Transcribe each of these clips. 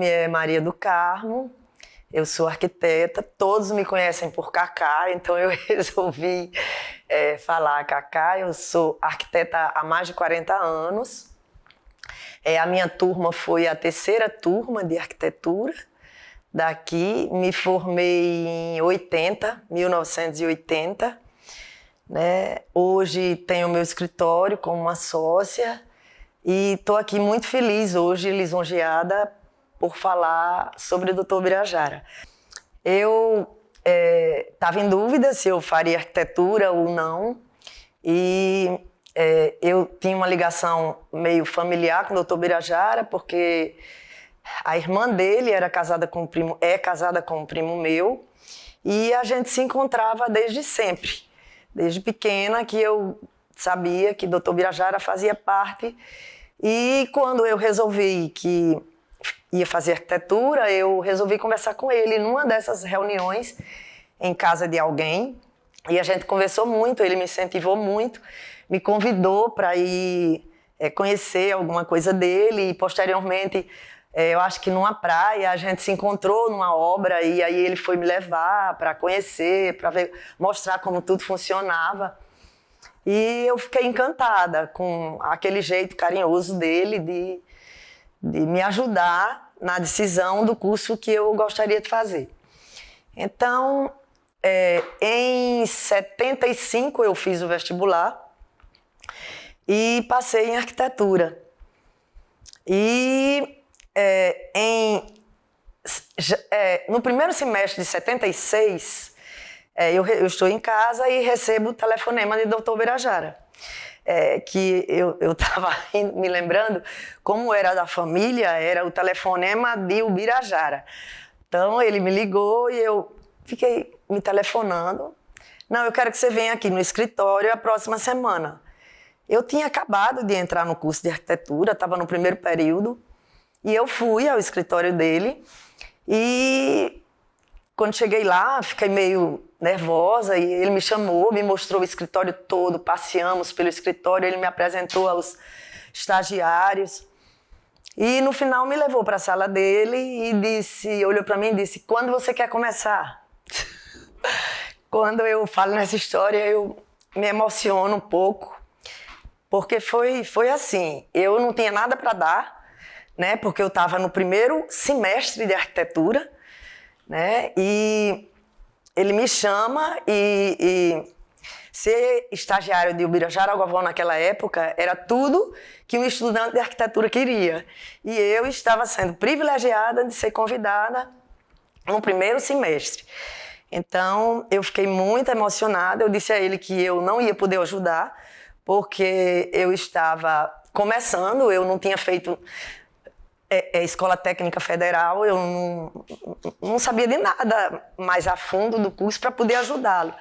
nome é Maria do Carmo, eu sou arquiteta, todos me conhecem por Cacá, então eu resolvi falar Cacá. Eu sou arquiteta há mais de 40 anos. A minha turma foi a terceira turma de arquitetura daqui, me formei em 1980, né? Hoje tenho meu escritório como uma sócia e estou aqui muito feliz hoje, lisonjeada, por falar sobre o Dr. Birajara. Eu estava em dúvida se eu faria arquitetura ou não, e eu tinha uma ligação meio familiar com o Dr. Birajara, porque a irmã dele era casada com casada com um primo meu, e a gente se encontrava desde sempre, desde pequena, que eu sabia que o Dr. Birajara fazia parte. E quando eu resolvi que ia fazer arquitetura, eu resolvi conversar com ele numa dessas reuniões em casa de alguém, e a gente conversou muito, ele me incentivou muito, me convidou para ir conhecer alguma coisa dele, e posteriormente, eu acho que numa praia, a gente se encontrou numa obra, e aí ele foi me levar para conhecer, para mostrar como tudo funcionava. E eu fiquei encantada com aquele jeito carinhoso dele de me ajudar na decisão do curso que eu gostaria de fazer. Então, em 75 eu fiz o vestibular e passei em arquitetura. E no primeiro semestre de 76, eu estou em casa e recebo o telefonema de Dr. Birajara. Que eu estava me lembrando como era da família, era o telefonema de Ubirajara. Então ele me ligou e eu fiquei me telefonando. Não, eu quero que você venha aqui no escritório a próxima semana. Eu tinha acabado de entrar no curso de arquitetura, estava no primeiro período, e eu fui ao escritório dele, e quando cheguei lá, fiquei meio nervosa, e ele me chamou, me mostrou o escritório todo, passeamos pelo escritório, ele me apresentou aos estagiários, e no final me levou para a sala dele e olhou para mim e disse: quando você quer começar? Quando eu falo nessa história, eu me emociono um pouco, porque foi assim, eu não tinha nada para dar, né, porque eu estava no primeiro semestre de arquitetura, né, e ele me chama, e ser estagiário de Ubirajara Galvão naquela época era tudo que um estudante de arquitetura queria. E eu estava sendo privilegiada de ser convidada no primeiro semestre. Então, eu fiquei muito emocionada. Eu disse a ele que eu não ia poder ajudar, porque eu estava começando, eu não tinha feito Escola Técnica Federal, eu não sabia de nada mais a fundo do curso para poder ajudá-lo.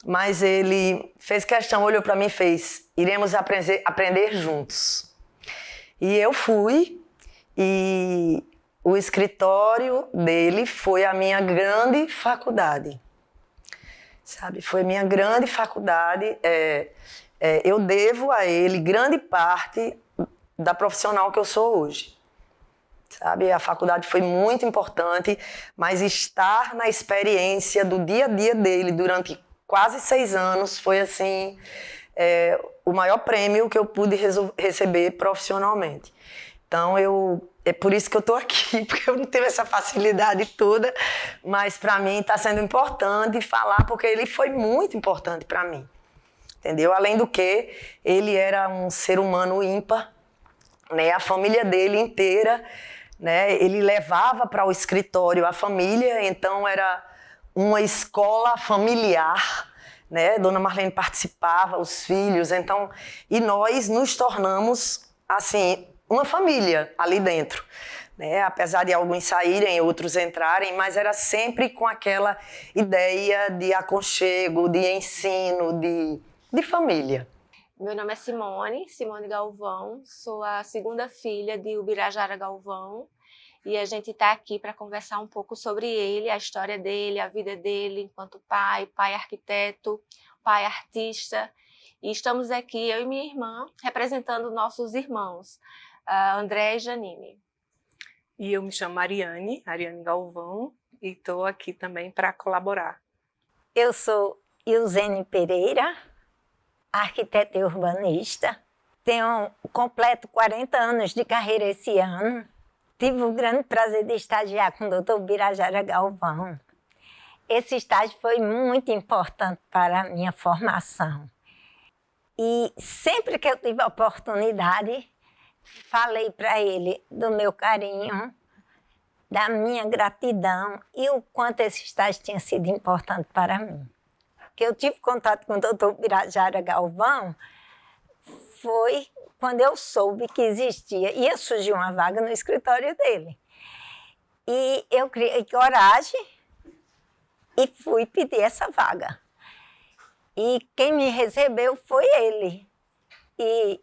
Mas ele fez questão, olhou para mim e fez: iremos aprender juntos. E eu fui, e o escritório dele foi a minha grande faculdade. Sabe? Foi a minha grande faculdade. Eu devo a ele grande parte da profissional que eu sou hoje. Sabe? A faculdade foi muito importante, mas estar na experiência do dia a dia dele durante quase 6 anos foi assim, o maior prêmio que eu pude receber profissionalmente. Então, é por isso que eu estou aqui, porque eu não tive essa facilidade toda, mas para mim está sendo importante falar, porque ele foi muito importante para mim, entendeu? Além do que, ele era um ser humano ímpar, né? A família dele inteira, né? Ele levava para o escritório a família, então era uma escola familiar, né? Dona Marlene participava, os filhos, então, e nós nos tornamos assim uma família ali dentro, né? Apesar de alguns saírem, outros entrarem, mas era sempre com aquela ideia de aconchego, de ensino, de família. Meu nome é Simone Galvão, sou a segunda filha de Ubirajara Galvão, e a gente está aqui para conversar um pouco sobre ele, a história dele, a vida dele enquanto pai arquiteto, pai artista. E estamos aqui, eu e minha irmã, representando nossos irmãos, André e Janine. E eu me chamo Ariane Galvão, e estou aqui também para colaborar. Eu sou Ilzene Pereira, arquiteta e urbanista. Tenho completo 40 anos de carreira esse ano. Tive o grande prazer de estagiar com o Dr. Birajara Galvão. Esse estágio foi muito importante para a minha formação. E sempre que eu tive a oportunidade, falei para ele do meu carinho, da minha gratidão e o quanto esse estágio tinha sido importante para mim. Que eu tive contato com o Dr. Birajara Galvão foi quando eu soube que ia surgir uma vaga no escritório dele. E eu criei coragem e fui pedir essa vaga. E quem me recebeu foi ele. E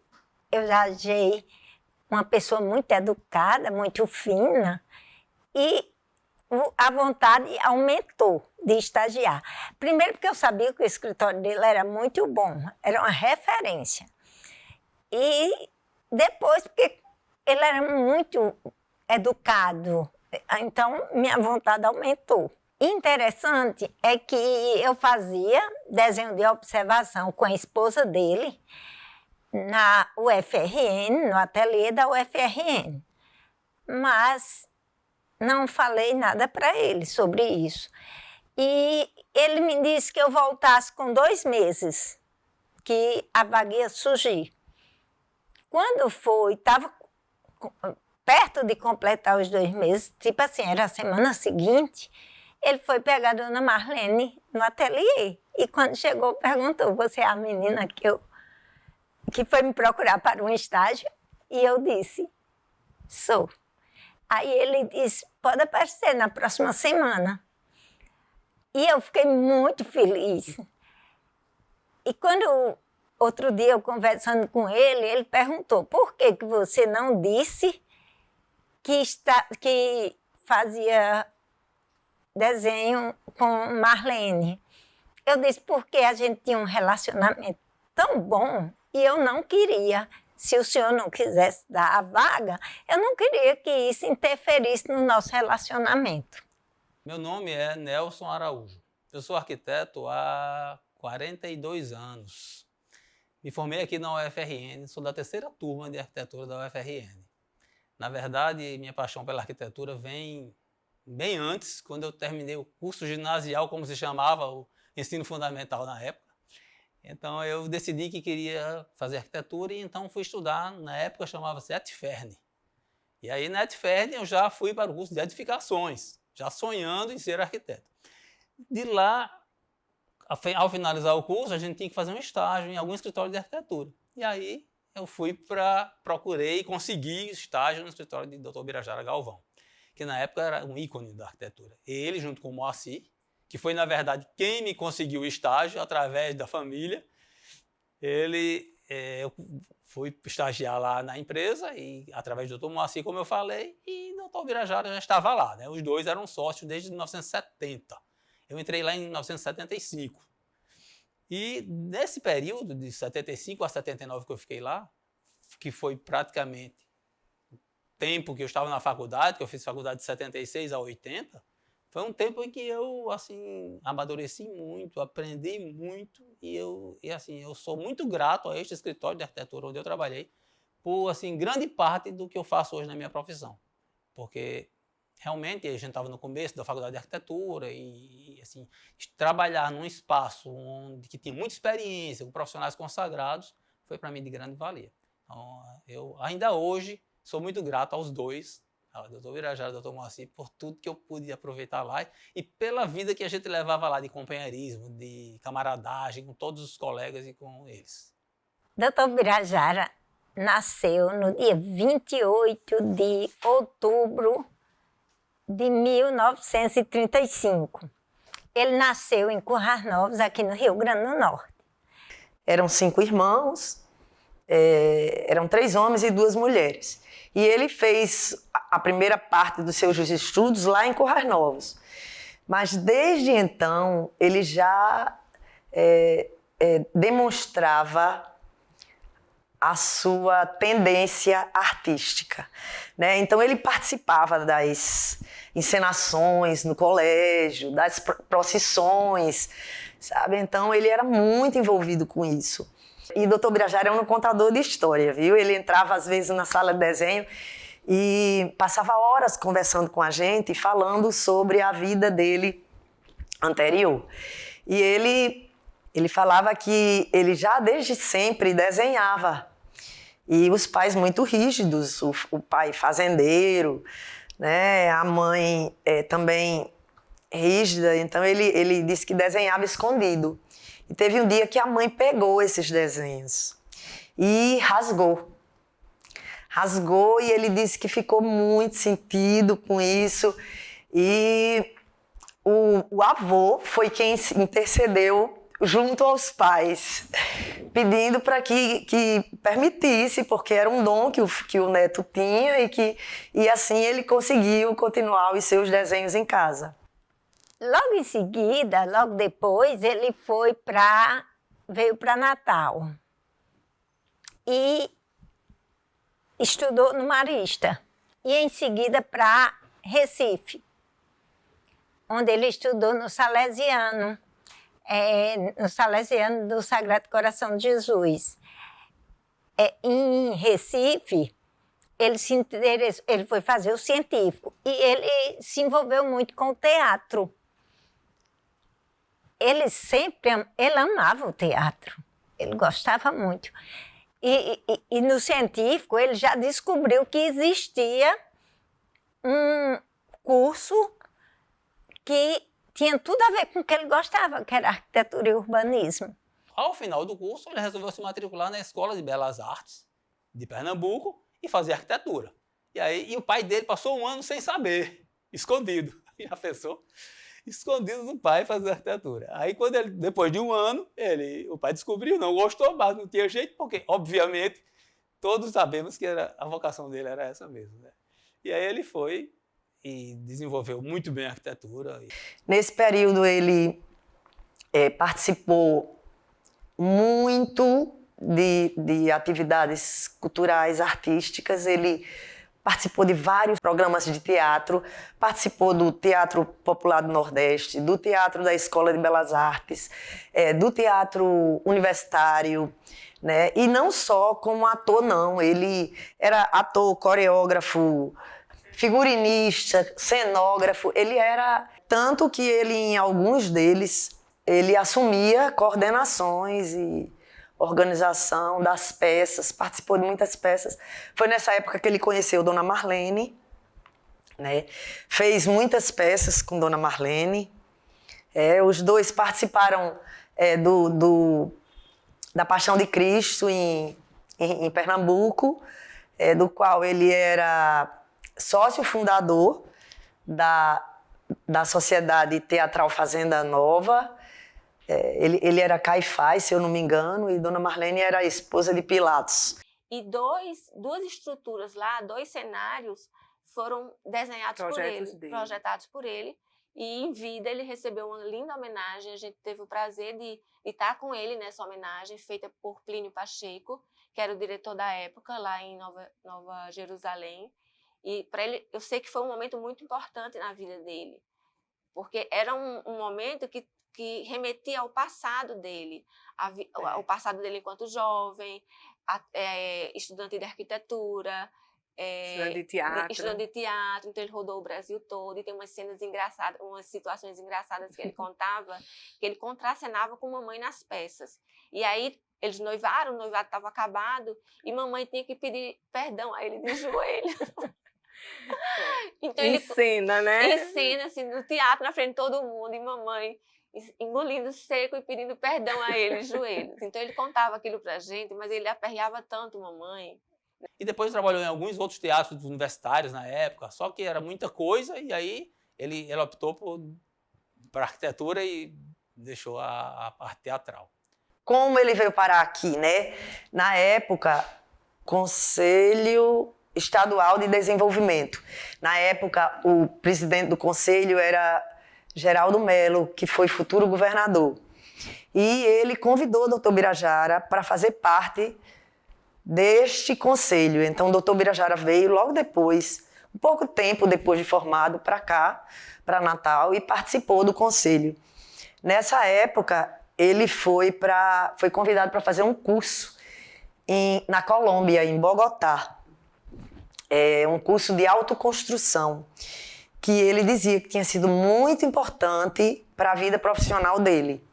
eu já achei uma pessoa muito educada, muito fina, e a vontade aumentou de estagiar. Primeiro porque eu sabia que o escritório dele era muito bom, era uma referência. E depois porque ele era muito educado, então minha vontade aumentou. Interessante é que eu fazia desenho de observação com a esposa dele na UFRN, no ateliê da UFRN. Mas não falei nada para ele sobre isso. E ele me disse que eu voltasse com 2 meses, que a vaga ia surgir. Quando foi, estava perto de completar os 2 meses, tipo assim, era a semana seguinte, ele foi pegar a dona Marlene no ateliê. E quando chegou, perguntou, você é a menina que foi me procurar para um estágio? E eu disse, sou. Aí ele disse, pode aparecer na próxima semana. E eu fiquei muito feliz. E quando outro dia eu conversando com ele, ele perguntou, por que você não disse que fazia desenho com Marlene? Eu disse, porque a gente tinha um relacionamento tão bom e eu não queria. Se o senhor não quisesse dar a vaga, eu não queria que isso interferisse no nosso relacionamento. Meu nome é Nelson Araújo. Eu sou arquiteto há 42 anos. Me formei aqui na UFRN, sou da 3ª turma de arquitetura da UFRN. Na verdade, minha paixão pela arquitetura vem bem antes, quando eu terminei o curso ginasial, como se chamava, o ensino fundamental na época. Então eu decidi que queria fazer arquitetura e então fui estudar, na época chamava-se ETFERN. E aí na ETFERN eu já fui para o curso de edificações, já sonhando em ser arquiteto. De lá, ao finalizar o curso, a gente tinha que fazer um estágio em algum escritório de arquitetura. E aí eu procurei e consegui estágio no escritório de Dr. Birajara Galvão, que na época era um ícone da arquitetura. Ele, junto com o Moacir, que foi, na verdade, quem me conseguiu o estágio através da família. Eu fui estagiar lá na empresa, e através do Dr. Moacir, como eu falei, e o Dr. Birajara já estava lá, né? Os dois eram sócios desde 1970. Eu entrei lá em 1975. E nesse período, de 75 a 79 que eu fiquei lá, que foi praticamente o tempo que eu estava na faculdade, que eu fiz faculdade de 76 a 80, foi um tempo em que eu, assim, amadureci muito, aprendi muito e eu sou muito grato a este escritório de arquitetura onde eu trabalhei por, assim, grande parte do que eu faço hoje na minha profissão. Porque, realmente, a gente estava no começo da faculdade de arquitetura e assim, trabalhar num espaço que tinha muita experiência, com profissionais consagrados, foi para mim de grande valia. Então, eu ainda hoje sou muito grato aos dois, ao Dr. Birajara e ao Dr. Moacir, por tudo que eu pude aproveitar lá e pela vida que a gente levava lá de companheirismo, de camaradagem com todos os colegas e com eles. Dr. Birajara nasceu no dia 28 de outubro de 1935. Ele nasceu em Currais Novos, aqui no Rio Grande do Norte. Eram 5 irmãos, eram 3 homens e 2 mulheres. E ele fez a primeira parte dos seus estudos lá em Currais Novos. Mas desde então ele já demonstrava a sua tendência artística, né? Então ele participava das encenações no colégio, das procissões, sabe? Então ele era muito envolvido com isso. E o Dr. Birajara é um contador de história, viu? Ele entrava às vezes na sala de desenho e passava horas conversando com a gente, falando sobre a vida dele anterior. E ele falava que ele já desde sempre desenhava. E os pais muito rígidos, o pai fazendeiro, né? A mãe também rígida, então ele disse que desenhava escondido. E teve um dia que a mãe pegou esses desenhos e rasgou. Rasgou e ele disse que ficou muito sentido com isso. E o avô foi quem intercedeu junto aos pais, pedindo para que permitisse, porque era um dom que o neto tinha e assim ele conseguiu continuar os seus desenhos em casa. Logo em seguida, logo depois, ele veio para Natal e estudou no Marista e em seguida para Recife, onde ele estudou no Salesiano do Sagrado Coração de Jesus. Em Recife, ele foi fazer o científico e ele se envolveu muito com o teatro. Ele amava o teatro, ele gostava muito. E no científico ele já descobriu que existia um curso que tinha tudo a ver com o que ele gostava, que era arquitetura e urbanismo. Ao final do curso, ele resolveu se matricular na Escola de Belas Artes de Pernambuco e fazer arquitetura. E o pai dele passou um ano sem saber, escondido. Já pensou? Escondido do pai fazer arquitetura. Aí, depois de um ano, o pai descobriu, não gostou, mas não tinha jeito, porque, obviamente, todos sabemos que a vocação dele era essa mesmo, né? E aí ele foi e desenvolveu muito bem a arquitetura. Nesse período, ele participou muito de atividades culturais, artísticas. Ele participou de vários programas de teatro, participou do Teatro Popular do Nordeste, do Teatro da Escola de Belas Artes, do Teatro Universitário, né? E não só como ator, não. Ele era ator, coreógrafo, figurinista, cenógrafo. Ele era tanto que ele, em alguns deles, ele assumia coordenações e organização das peças, participou de muitas peças. Foi nessa época que ele conheceu Dona Marlene, né? Fez muitas peças com Dona Marlene. Os dois participaram da Paixão de Cristo em Pernambuco, do qual ele era sócio fundador da Sociedade Teatral Fazenda Nova. Ele era Caifás, se eu não me engano, e Dona Marlene era a esposa de Pilatos. E duas estruturas lá, 2 cenários, foram desenhados projetados por ele. E em vida ele recebeu uma linda homenagem. A gente teve o prazer de estar com ele nessa homenagem, feita por Plínio Pacheco, que era o diretor da época, lá em Nova Jerusalém. E para ele, eu sei que foi um momento muito importante na vida dele, porque era um momento que remetia ao passado dele, ao passado dele enquanto jovem, estudante de arquitetura, estudante de teatro. Então ele rodou o Brasil todo e tem umas cenas engraçadas, umas situações engraçadas que ele contava, que ele contracenava com mamãe nas peças. E aí eles noivaram, o noivado estava acabado e mamãe tinha que pedir perdão a ele de joelho. Então em cena, né? Em cena, assim, no teatro, na frente de todo mundo, e mamãe engolindo seco e pedindo perdão a ele, joelhos. Então ele contava aquilo pra gente, mas ele aperreava tanto mamãe. E depois trabalhou em alguns outros teatros universitários na época, só que era muita coisa, e aí ele optou para arquitetura e deixou a parte teatral. Como ele veio parar aqui, né? Na época, Conselho Estadual de Desenvolvimento. Na época, o presidente do conselho era Geraldo Melo, que foi futuro governador. E ele convidou o Dr. Birajara para fazer parte deste conselho. Então, o doutor Birajara veio logo depois, um pouco tempo depois de formado, para cá, para Natal, e participou do conselho. Nessa época, ele foi convidado para fazer um curso na Colômbia, em Bogotá. Um curso de autoconstrução, que ele dizia que tinha sido muito importante para a vida profissional dele.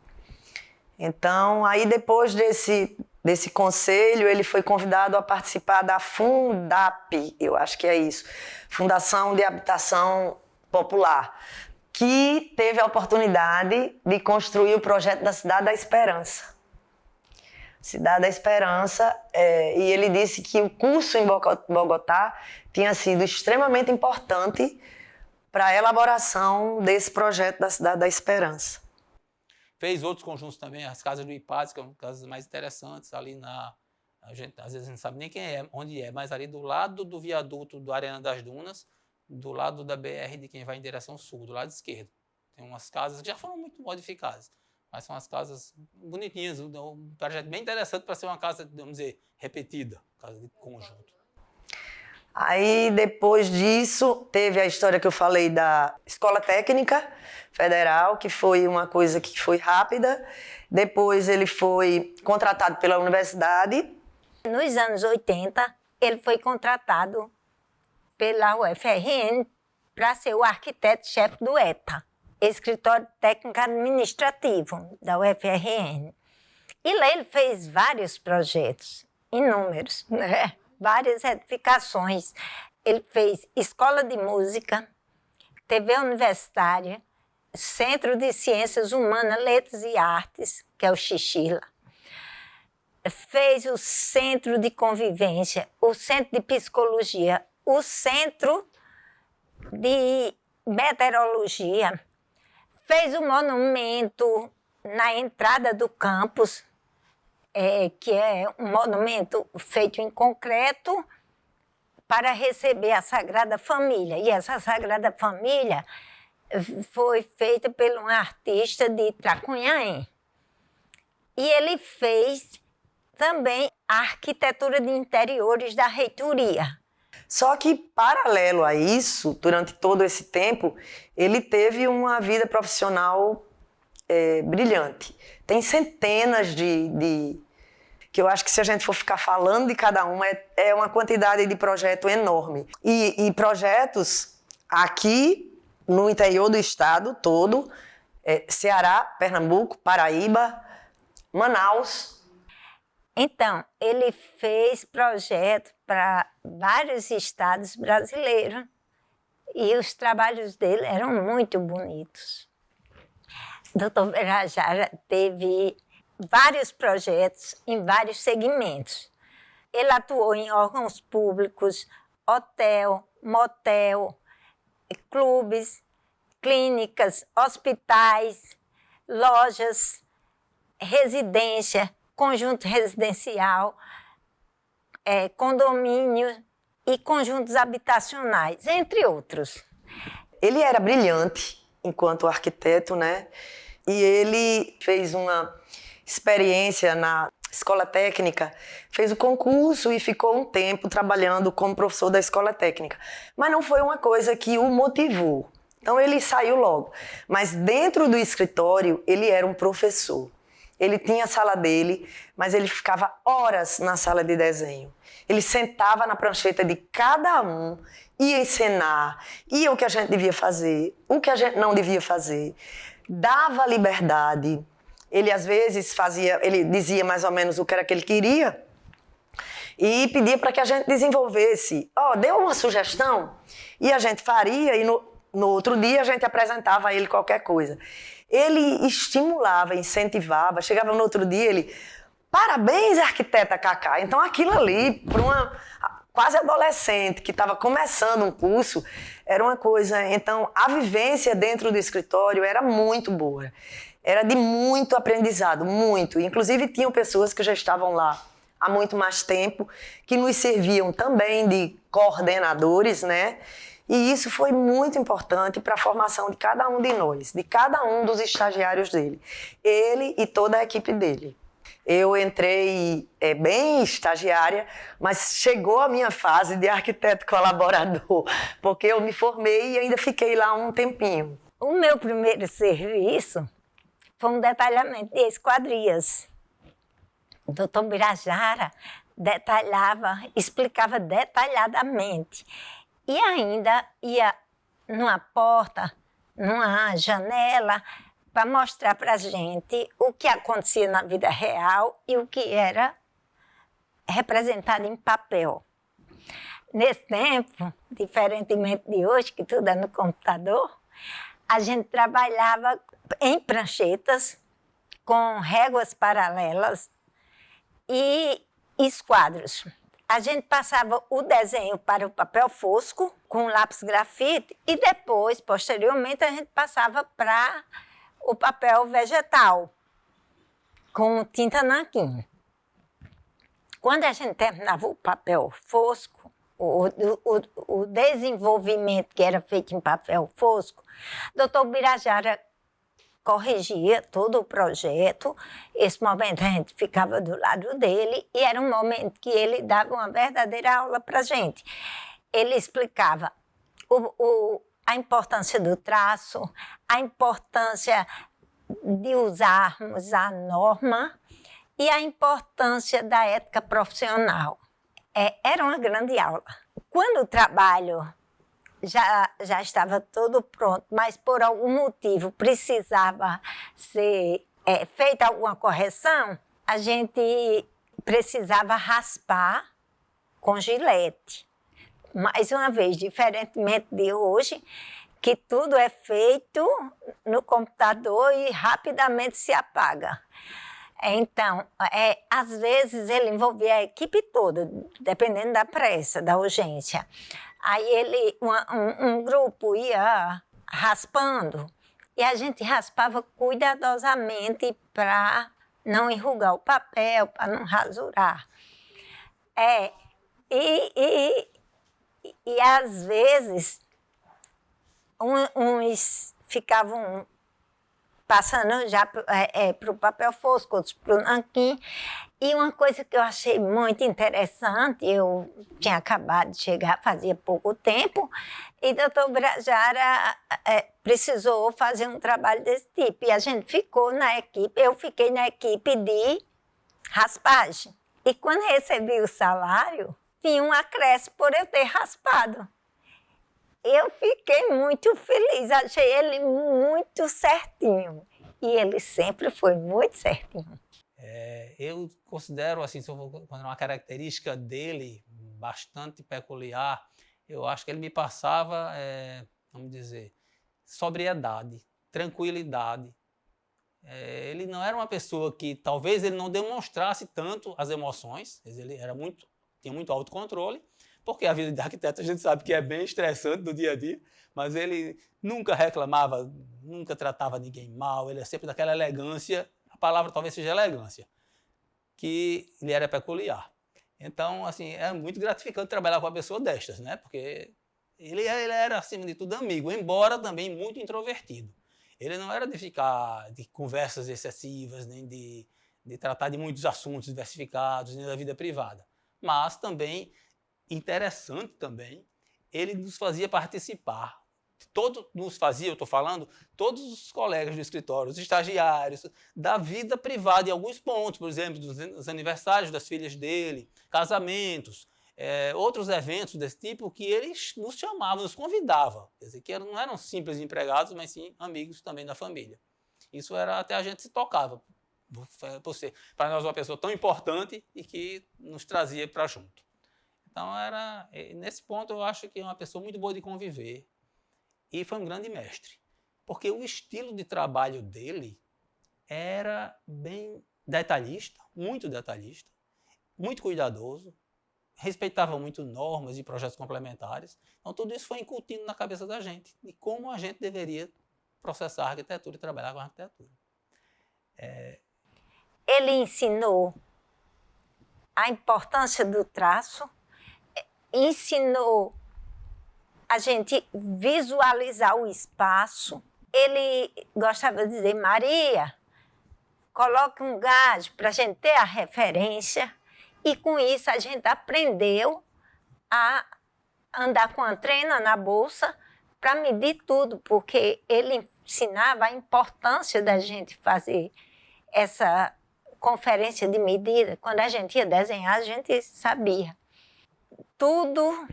Então, aí depois desse conselho, ele foi convidado a participar da Fundap, eu acho que é isso, Fundação de Habitação Popular, que teve a oportunidade de construir o projeto da Cidade da Esperança. Cidade da Esperança, e ele disse que o curso em Bogotá tinha sido extremamente importante para a elaboração desse projeto da Cidade da Esperança. Fez outros conjuntos também, as casas do Ipaz, que são casas mais interessantes, ali às vezes a gente não sabe nem onde é, mas ali do lado do viaduto do Arena das Dunas, do lado da BR de quem vai em direção sul, do lado esquerdo. Tem umas casas que já foram muito modificadas, mas são as casas bonitinhas, um projeto bem interessante para ser uma casa, vamos dizer, repetida, casa de conjunto. Aí, depois disso, teve a história que eu falei da Escola Técnica Federal, que foi uma coisa que foi rápida. Depois ele foi contratado pela universidade. Nos anos 80, ele foi contratado pela UFRN para ser o arquiteto-chefe do ETA, Escritório Técnico Administrativo da UFRN. E lá ele fez vários projetos, inúmeros, né? Várias edificações. Ele fez escola de música, TV universitária, Centro de Ciências Humanas, Letras e Artes, que é o Xixila. Fez o Centro de Convivência, o Centro de Psicologia, o Centro de Meteorologia. Fez o monumento na entrada do campus, que é um monumento feito em concreto para receber a Sagrada Família. E essa Sagrada Família foi feita por um artista de Tracunhaém. E ele fez também a arquitetura de interiores da reitoria. Só que, paralelo a isso, durante todo esse tempo, ele teve uma vida profissional brilhante. Tem centenas que eu acho que se a gente for ficar falando de cada um, é uma quantidade de projeto enorme. E projetos aqui no interior do estado todo, Ceará, Pernambuco, Paraíba, Manaus. Então, ele fez projeto para vários estados brasileiros e os trabalhos dele eram muito bonitos. O doutor Birajara teve vários projetos em vários segmentos. Ele atuou em órgãos públicos, hotel, motel, clubes, clínicas, hospitais, lojas, residência, conjunto residencial, condomínio e conjuntos habitacionais, entre outros. Ele era brilhante enquanto arquiteto, né? E ele fez uma experiência na Escola Técnica, fez o concurso e ficou um tempo trabalhando como professor da Escola Técnica. Mas não foi uma coisa que o motivou. Então ele saiu logo. Mas dentro do escritório, ele era um professor. Ele tinha a sala dele, mas ele ficava horas na sala de desenho. Ele sentava na prancheta de cada um, ia ensinar, ia o que a gente devia fazer, o que a gente não devia fazer, dava liberdade. Ele às vezes ele dizia mais ou menos o que era que ele queria e pedia para que a gente desenvolvesse. Deu uma sugestão e a gente faria e no outro dia a gente apresentava a ele qualquer coisa. Ele estimulava, incentivava, chegava no outro dia ele, parabéns, arquiteta Cacá. Então aquilo ali, para uma quase adolescente que estava começando um curso, era uma coisa. Então a vivência dentro do escritório era muito boa. Era de muito aprendizado, muito. Inclusive, tinham pessoas que já estavam lá há muito mais tempo, que nos serviam também de coordenadores, né? E isso foi muito importante para a formação de cada um de nós, de cada um dos estagiários dele. Ele e toda a equipe dele. Eu entrei bem estagiária, mas chegou a minha fase de arquiteto colaborador, porque eu me formei e ainda fiquei lá um tempinho. O meu primeiro serviço foi um detalhamento de esquadrias. O doutor Birajara explicava detalhadamente. E ainda ia numa porta, numa janela, para mostrar para a gente o que acontecia na vida real e o que era representado em papel. Nesse tempo, diferentemente de hoje, que tudo é no computador, a gente trabalhava em pranchetas, com réguas paralelas e esquadros. A gente passava o desenho para o papel fosco, com lápis grafite, e depois, posteriormente, a gente passava para o papel vegetal, com tinta nanquim. Quando a gente terminava o papel fosco, o desenvolvimento que era feito em papel fosco, o doutor Birajara corrigia todo o projeto. Esse momento a gente ficava do lado dele e era um momento que ele dava uma verdadeira aula para a gente. Ele explicava a importância do traço, a importância de usarmos a norma e a importância da ética profissional. Era uma grande aula. Quando o trabalho já estava todo pronto, mas por algum motivo precisava ser feita alguma correção, a gente precisava raspar com gilete. Mais uma vez, diferentemente de hoje, que tudo é feito no computador e rapidamente se apaga. Então, às vezes ele envolvia a equipe toda, dependendo da pressa, da urgência. Aí um grupo ia raspando e a gente raspava cuidadosamente para não enrugar o papel, para não rasurar. E às vezes, uns ficavam passando já para o papel fosco, outros para o nanquim. E uma coisa que eu achei muito interessante, eu tinha acabado de chegar, fazia pouco tempo, e o doutor Birajara precisou fazer um trabalho desse tipo. E a gente ficou na equipe, eu fiquei na equipe de raspagem. E quando recebi o salário, tinha um acréscimo por eu ter raspado. Eu fiquei muito feliz, achei ele muito certinho. E ele sempre foi muito certinho. Eu considero, assim, uma característica dele bastante peculiar, eu acho que ele me passava, vamos dizer, sobriedade, tranquilidade. Ele não era uma pessoa que, talvez, ele não demonstrasse tanto as emoções, ele tinha muito autocontrole, porque a vida de arquiteto a gente sabe que é bem estressante no dia a dia, mas ele nunca reclamava, nunca tratava ninguém mal, ele é sempre daquela elegância, a palavra talvez seja elegância, que ele era peculiar. Então, assim, é muito gratificante trabalhar com uma pessoa destas, né? Porque ele era, acima de tudo, amigo, embora também muito introvertido. Ele não era de ficar de conversas excessivas, nem de tratar de muitos assuntos diversificados, nem da vida privada. Mas também, interessante também, ele nos fazia participar. Eu estou falando, todos os colegas do escritório, os estagiários, da vida privada em alguns pontos, por exemplo, dos aniversários das filhas dele, casamentos, outros eventos desse tipo, que eles nos chamavam, nos convidavam. Quer dizer, que não eram simples empregados, mas sim amigos também da família. Isso era, até a gente se tocava, por ser para nós uma pessoa tão importante e que nos trazia para junto. Então, nesse ponto, eu acho que é uma pessoa muito boa de conviver. E foi um grande mestre, porque o estilo de trabalho dele era bem detalhista, muito cuidadoso, respeitava muito normas e projetos complementares. Então, tudo isso foi incutindo na cabeça da gente, de como a gente deveria processar a arquitetura e trabalhar com a arquitetura. Ele ensinou a importância do traço, ensinou a gente visualizar o espaço. Ele gostava de dizer: Maria, coloque um gás para a gente ter a referência, e com isso a gente aprendeu a andar com a trena na bolsa para medir tudo, porque ele ensinava a importância da gente fazer essa conferência de medida. Quando a gente ia desenhar, a gente sabia tudo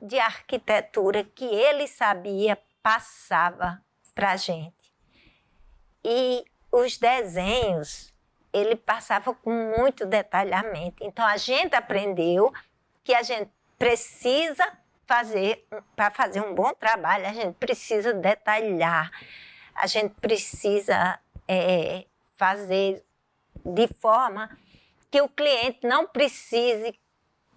de arquitetura que ele sabia, passava para a gente. E os desenhos, ele passava com muito detalhamento. Então, a gente aprendeu que a gente precisa fazer, para fazer um bom trabalho, a gente precisa detalhar, a gente precisa fazer de forma que o cliente não precise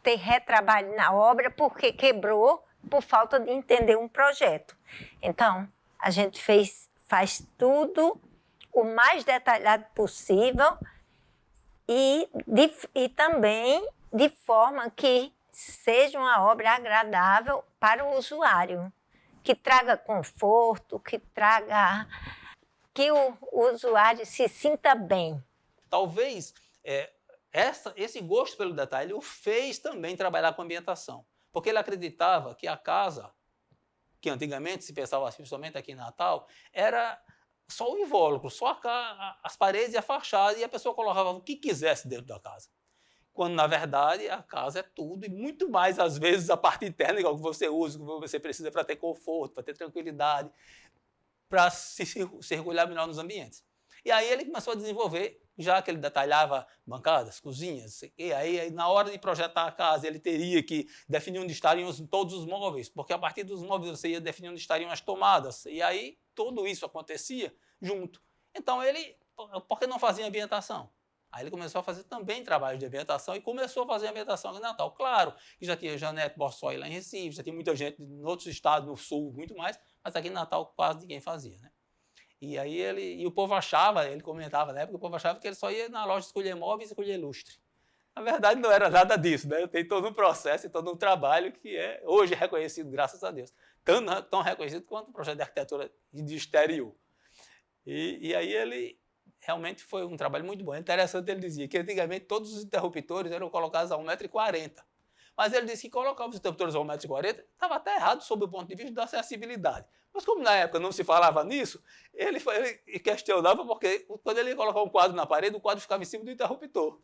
ter retrabalho na obra porque quebrou por falta de entender um projeto. Então, a gente faz tudo o mais detalhado possível e também de forma que seja uma obra agradável para o usuário, que traga conforto, que o usuário se sinta bem. Talvez esse gosto pelo detalhe o fez também trabalhar com ambientação, porque ele acreditava que a casa, que antigamente se pensava assim, principalmente aqui em Natal, era só o invólucro, só as paredes e a fachada, e a pessoa colocava o que quisesse dentro da casa. Quando, na verdade, a casa é tudo, e muito mais, às vezes, a parte interna, igual que você usa, que você precisa para ter conforto, para ter tranquilidade, para se circular melhor nos ambientes. E aí ele começou a desenvolver, já que ele detalhava bancadas, cozinhas, e aí na hora de projetar a casa ele teria que definir onde estariam todos os móveis, porque a partir dos móveis você ia definir onde estariam as tomadas, e aí tudo isso acontecia junto. Então por que não fazia ambientação? Aí ele começou a fazer também trabalho de ambientação e começou a fazer ambientação aqui em Natal. Claro que já tinha Janete Borsoi lá em Recife, já tinha muita gente em outros estados, no sul, muito mais, mas aqui em Natal quase ninguém fazia, né? E aí o povo achava, ele comentava na época, o povo achava que ele só ia na loja escolher móveis e escolher lustre. Na verdade, não era nada disso, né? Tem todo um processo e todo um trabalho que é hoje reconhecido, graças a Deus. Tão reconhecido quanto o projeto de arquitetura de exterior. E aí ele realmente foi um trabalho muito bom. É interessante, ele dizia que antigamente todos os interruptores eram colocados a 1,40 m. Mas ele disse que colocar os interruptores a 1,40 m estava até errado sob o ponto de vista da acessibilidade. Mas como na época não se falava nisso, ele questionava porque quando ele ia colocar um quadro na parede, o quadro ficava em cima do interruptor.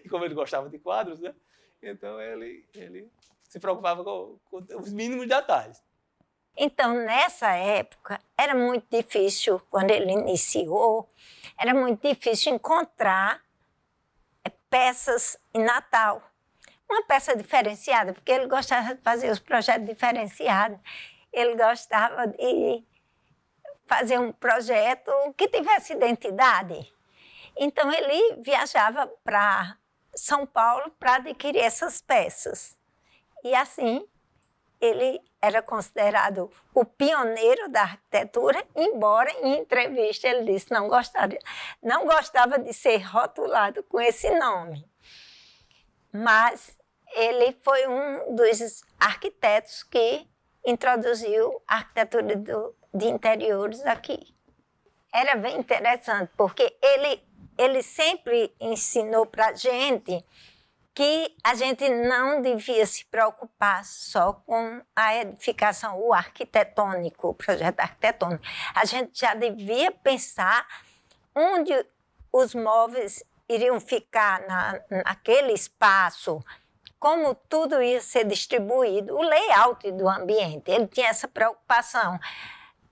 E como ele gostava de quadros, né? Então ele se preocupava com os mínimos detalhes. Então, nessa época, era muito difícil, quando ele iniciou, era muito difícil encontrar peças em Natal. Uma peça diferenciada, porque ele gostava de fazer os projetos diferenciados. Ele gostava de fazer um projeto que tivesse identidade. Então, ele viajava para São Paulo para adquirir essas peças. E assim, ele era considerado o pioneiro da arquitetura, embora em entrevista ele disse não gostava de ser rotulado com esse nome. Mas ele foi um dos arquitetos que introduziu a arquitetura de interiores aqui. Era bem interessante, porque ele sempre ensinou para a gente que a gente não devia se preocupar só com a edificação, o arquitetônico, o projeto arquitetônico. A gente já devia pensar onde os móveis iriam ficar naquele espaço, como tudo ia ser distribuído, o layout do ambiente. Ele tinha essa preocupação,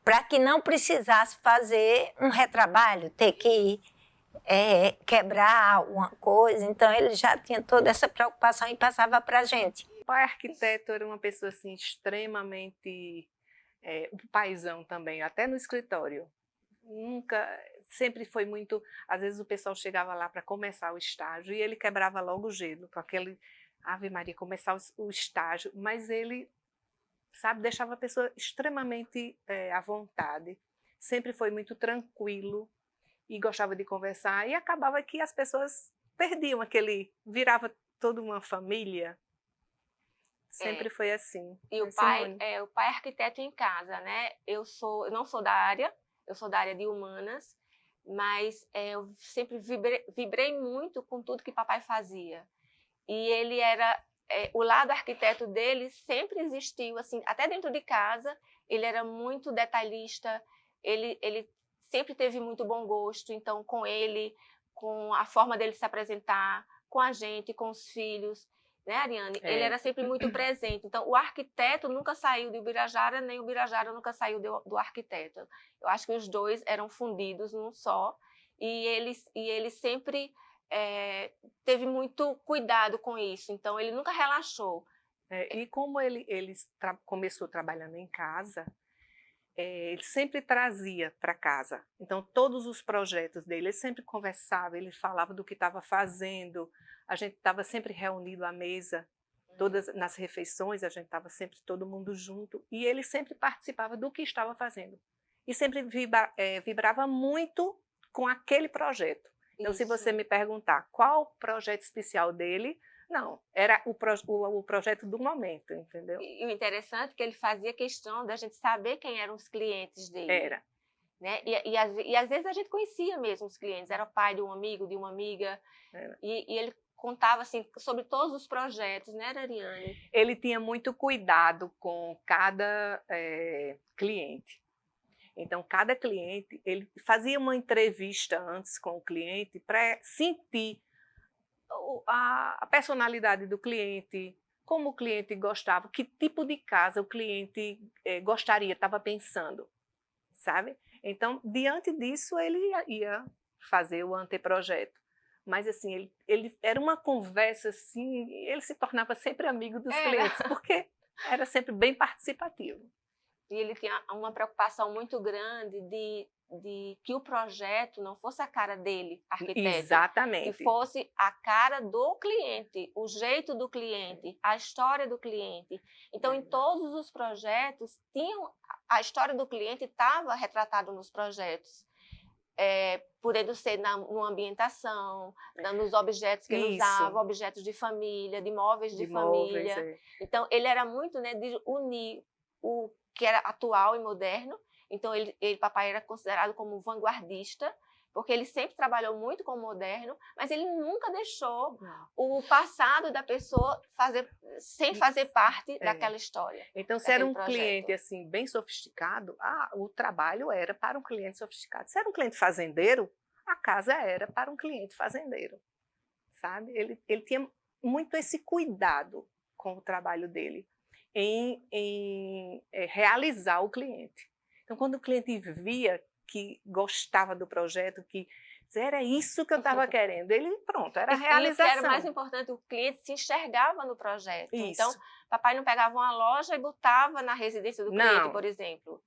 para que não precisasse fazer um retrabalho, ter que quebrar alguma coisa. Então, ele já tinha toda essa preocupação e passava para a gente. O pai arquiteto era uma pessoa assim, extremamente um paizão também, até no escritório. Sempre foi muito... Às vezes o pessoal chegava lá para começar o estágio e ele quebrava logo o gelo, com aquele Ave Maria, começar o estágio, mas ele, sabe, deixava a pessoa extremamente à vontade, sempre foi muito tranquilo e gostava de conversar, e acabava que as pessoas perdiam virava toda uma família, sempre foi assim. E o pai arquiteto em casa, né? Eu não sou da área, eu sou da área de humanas, mas eu sempre vibrei muito com tudo que papai fazia. E ele era, o lado arquiteto dele sempre existiu, assim, até dentro de casa, ele era muito detalhista, ele sempre teve muito bom gosto, então com ele, com a forma dele se apresentar, com a gente, com os filhos, né, Ariane? Ele era sempre muito presente. Então, o arquiteto nunca saiu de Ubirajara, nem o Ubirajara nunca saiu do arquiteto. Eu acho que os dois eram fundidos num só, e ele sempre teve muito cuidado com isso. Então, ele nunca relaxou. E como ele começou trabalhando em casa, ele sempre trazia para casa. Então, todos os projetos dele, ele sempre conversava, ele falava do que estava fazendo, a gente estava sempre reunido à mesa, todas nas refeições, a gente estava sempre todo mundo junto, e ele sempre participava do que estava fazendo. E sempre vibrava muito com aquele projeto. Então, se você me perguntar qual o projeto especial dele, não, era o projeto do momento, entendeu? E o interessante é que ele fazia questão da gente saber quem eram os clientes dele. Era. Né? E às vezes a gente conhecia mesmo os clientes, era o pai de um amigo, de uma amiga, e ele contava assim, sobre todos os projetos, né, Ariane? Ele tinha muito cuidado com cada cliente. Então, cada cliente, ele fazia uma entrevista antes com o cliente para sentir a personalidade do cliente, como o cliente gostava, que tipo de casa o cliente gostaria, estava pensando, sabe? Então, diante disso, ele ia fazer o anteprojeto. Mas, assim, ele era uma conversa, assim, ele se tornava sempre amigo dos clientes, porque era sempre bem participativo. E ele tinha uma preocupação muito grande de que o projeto não fosse a cara dele, arquiteto. Exatamente. Que fosse a cara do cliente, o jeito do cliente, a história do cliente. Então, em todos os projetos, a história do cliente estava retratada nos projetos. Por ele ser numa ambientação, nos objetos que ele usava, objetos de família, de móveis de família. Então, ele era muito, né, de unir o que era atual e moderno. Então, papai era considerado como vanguardista, porque ele sempre trabalhou muito com o moderno, mas ele nunca deixou o passado da pessoa sem fazer parte daquela história. Então, se era um cliente assim, bem sofisticado, o trabalho era para um cliente sofisticado. Se era um cliente fazendeiro, a casa era para um cliente fazendeiro, sabe? Ele tinha muito esse cuidado com o trabalho dele, em realizar o cliente. Então, quando o cliente via que gostava do projeto, que era isso que eu estava querendo, ele, pronto, era a realização. E o que era mais importante, o cliente se enxergava no projeto. Isso. Então, papai não pegava uma loja e botava na residência do cliente, por exemplo.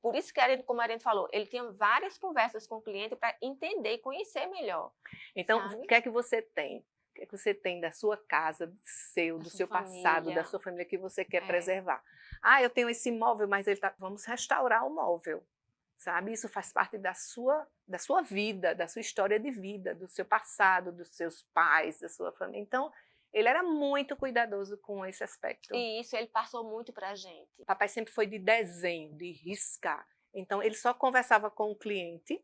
Por isso que, como a Ariane falou, ele tinha várias conversas com o cliente para entender e conhecer melhor. Então, sabe? O que é que você tem? O que é que você tem da sua casa, do seu passado, da sua família que você quer preservar? Eu tenho esse móvel, mas vamos restaurar o móvel, sabe? Isso faz parte da sua vida, da sua história de vida, do seu passado, dos seus pais, da sua família. Então, ele era muito cuidadoso com esse aspecto. E isso ele passou muito para a gente. Papai sempre foi de desenho, de riscar. Então, ele só conversava com o cliente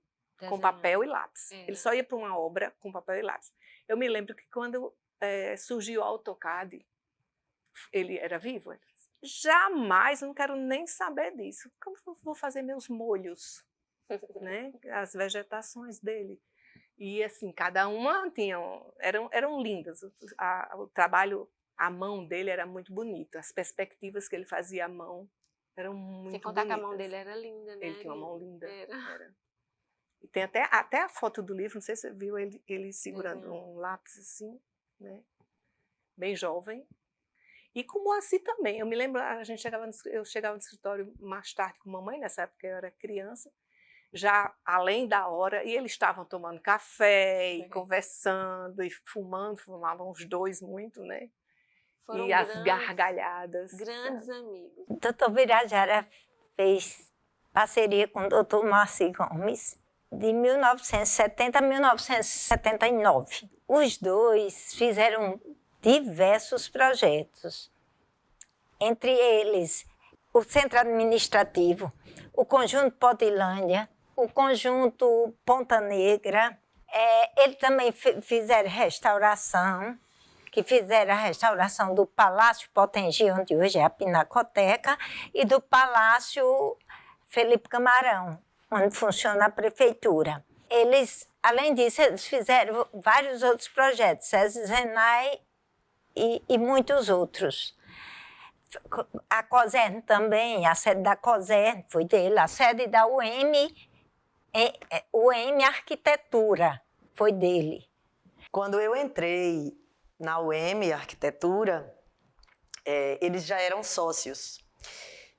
com papel e lápis. Ele só ia para uma obra com papel e lápis. Eu me lembro que quando surgiu o AutoCAD, ele era vivo, ele disse, jamais, não quero nem saber disso. Como eu vou fazer meus molhos? Né? As vegetações dele. E assim, cada uma eram lindas. O trabalho à mão dele era muito bonito. As perspectivas que ele fazia à mão eram muito bonitas. Sem contar que a mão dele era linda, né? Ele tinha uma mão linda. Era. E tem até a foto do livro, não sei se você viu ele segurando um lápis assim, né? Bem jovem. E com o Moacir também. Eu me lembro, eu chegava no escritório mais tarde com a mamãe, nessa época eu era criança, já além da hora, e eles estavam tomando café e conversando e fumavam os dois muito, né? Foram e as gargalhadas. Grandes amigos. O doutor Ubirajara fez parceria com o doutor Moacir Gomes de 1970 a 1979. Os dois fizeram diversos projetos, entre eles o Centro Administrativo, o Conjunto Potilândia, o conjunto Ponta Negra. Eles também fizeram restauração, que fizeram a restauração do Palácio Potengi, onde hoje é a Pinacoteca, e do Palácio Felipe Camarão, onde funciona a prefeitura. Eles, além disso, eles fizeram vários outros projetos, César Zenay e muitos outros. A COSERN também, a sede da COSERN foi dele, a sede da UEM Arquitetura foi dele. Quando eu entrei na UEM Arquitetura, eles já eram sócios.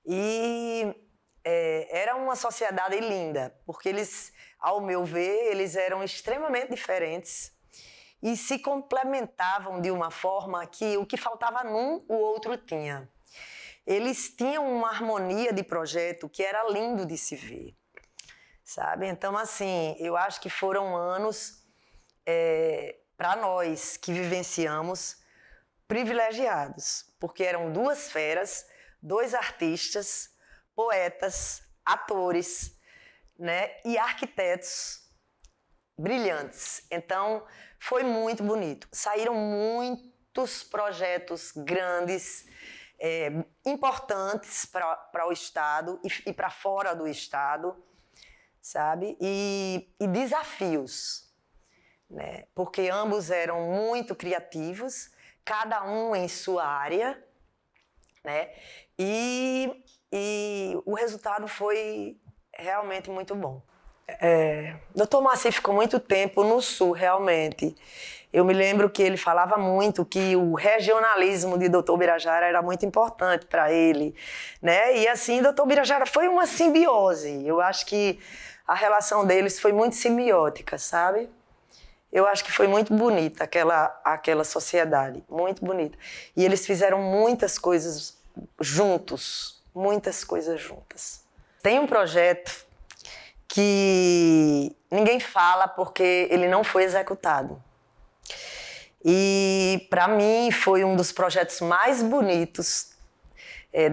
E era uma sociedade linda, porque eles, ao meu ver, eles eram extremamente diferentes e se complementavam de uma forma que o que faltava num, o outro tinha. Eles tinham uma harmonia de projeto que era lindo de se ver, sabe? Então, assim, eu acho que foram anos, para nós que vivenciamos, privilegiados, porque eram duas feras, dois artistas, poetas, atores, né, e arquitetos brilhantes. Então, foi muito bonito. Saíram muitos projetos grandes, importantes para o Estado e para fora do Estado, sabe? E desafios, né? Porque ambos eram muito criativos, cada um em sua área, né? E o resultado foi realmente muito bom. Dr. Moacir ficou muito tempo no Sul, realmente. Eu me lembro que ele falava muito que o regionalismo de Dr. Birajara era muito importante para ele, né? E assim, Dr. Birajara foi uma simbiose. Eu acho que a relação deles foi muito simbiótica, sabe? Eu acho que foi muito bonita aquela sociedade, muito bonita. E eles fizeram muitas coisas juntos, muitas coisas juntas. Tem um projeto que ninguém fala porque ele não foi executado. E, para mim, foi um dos projetos mais bonitos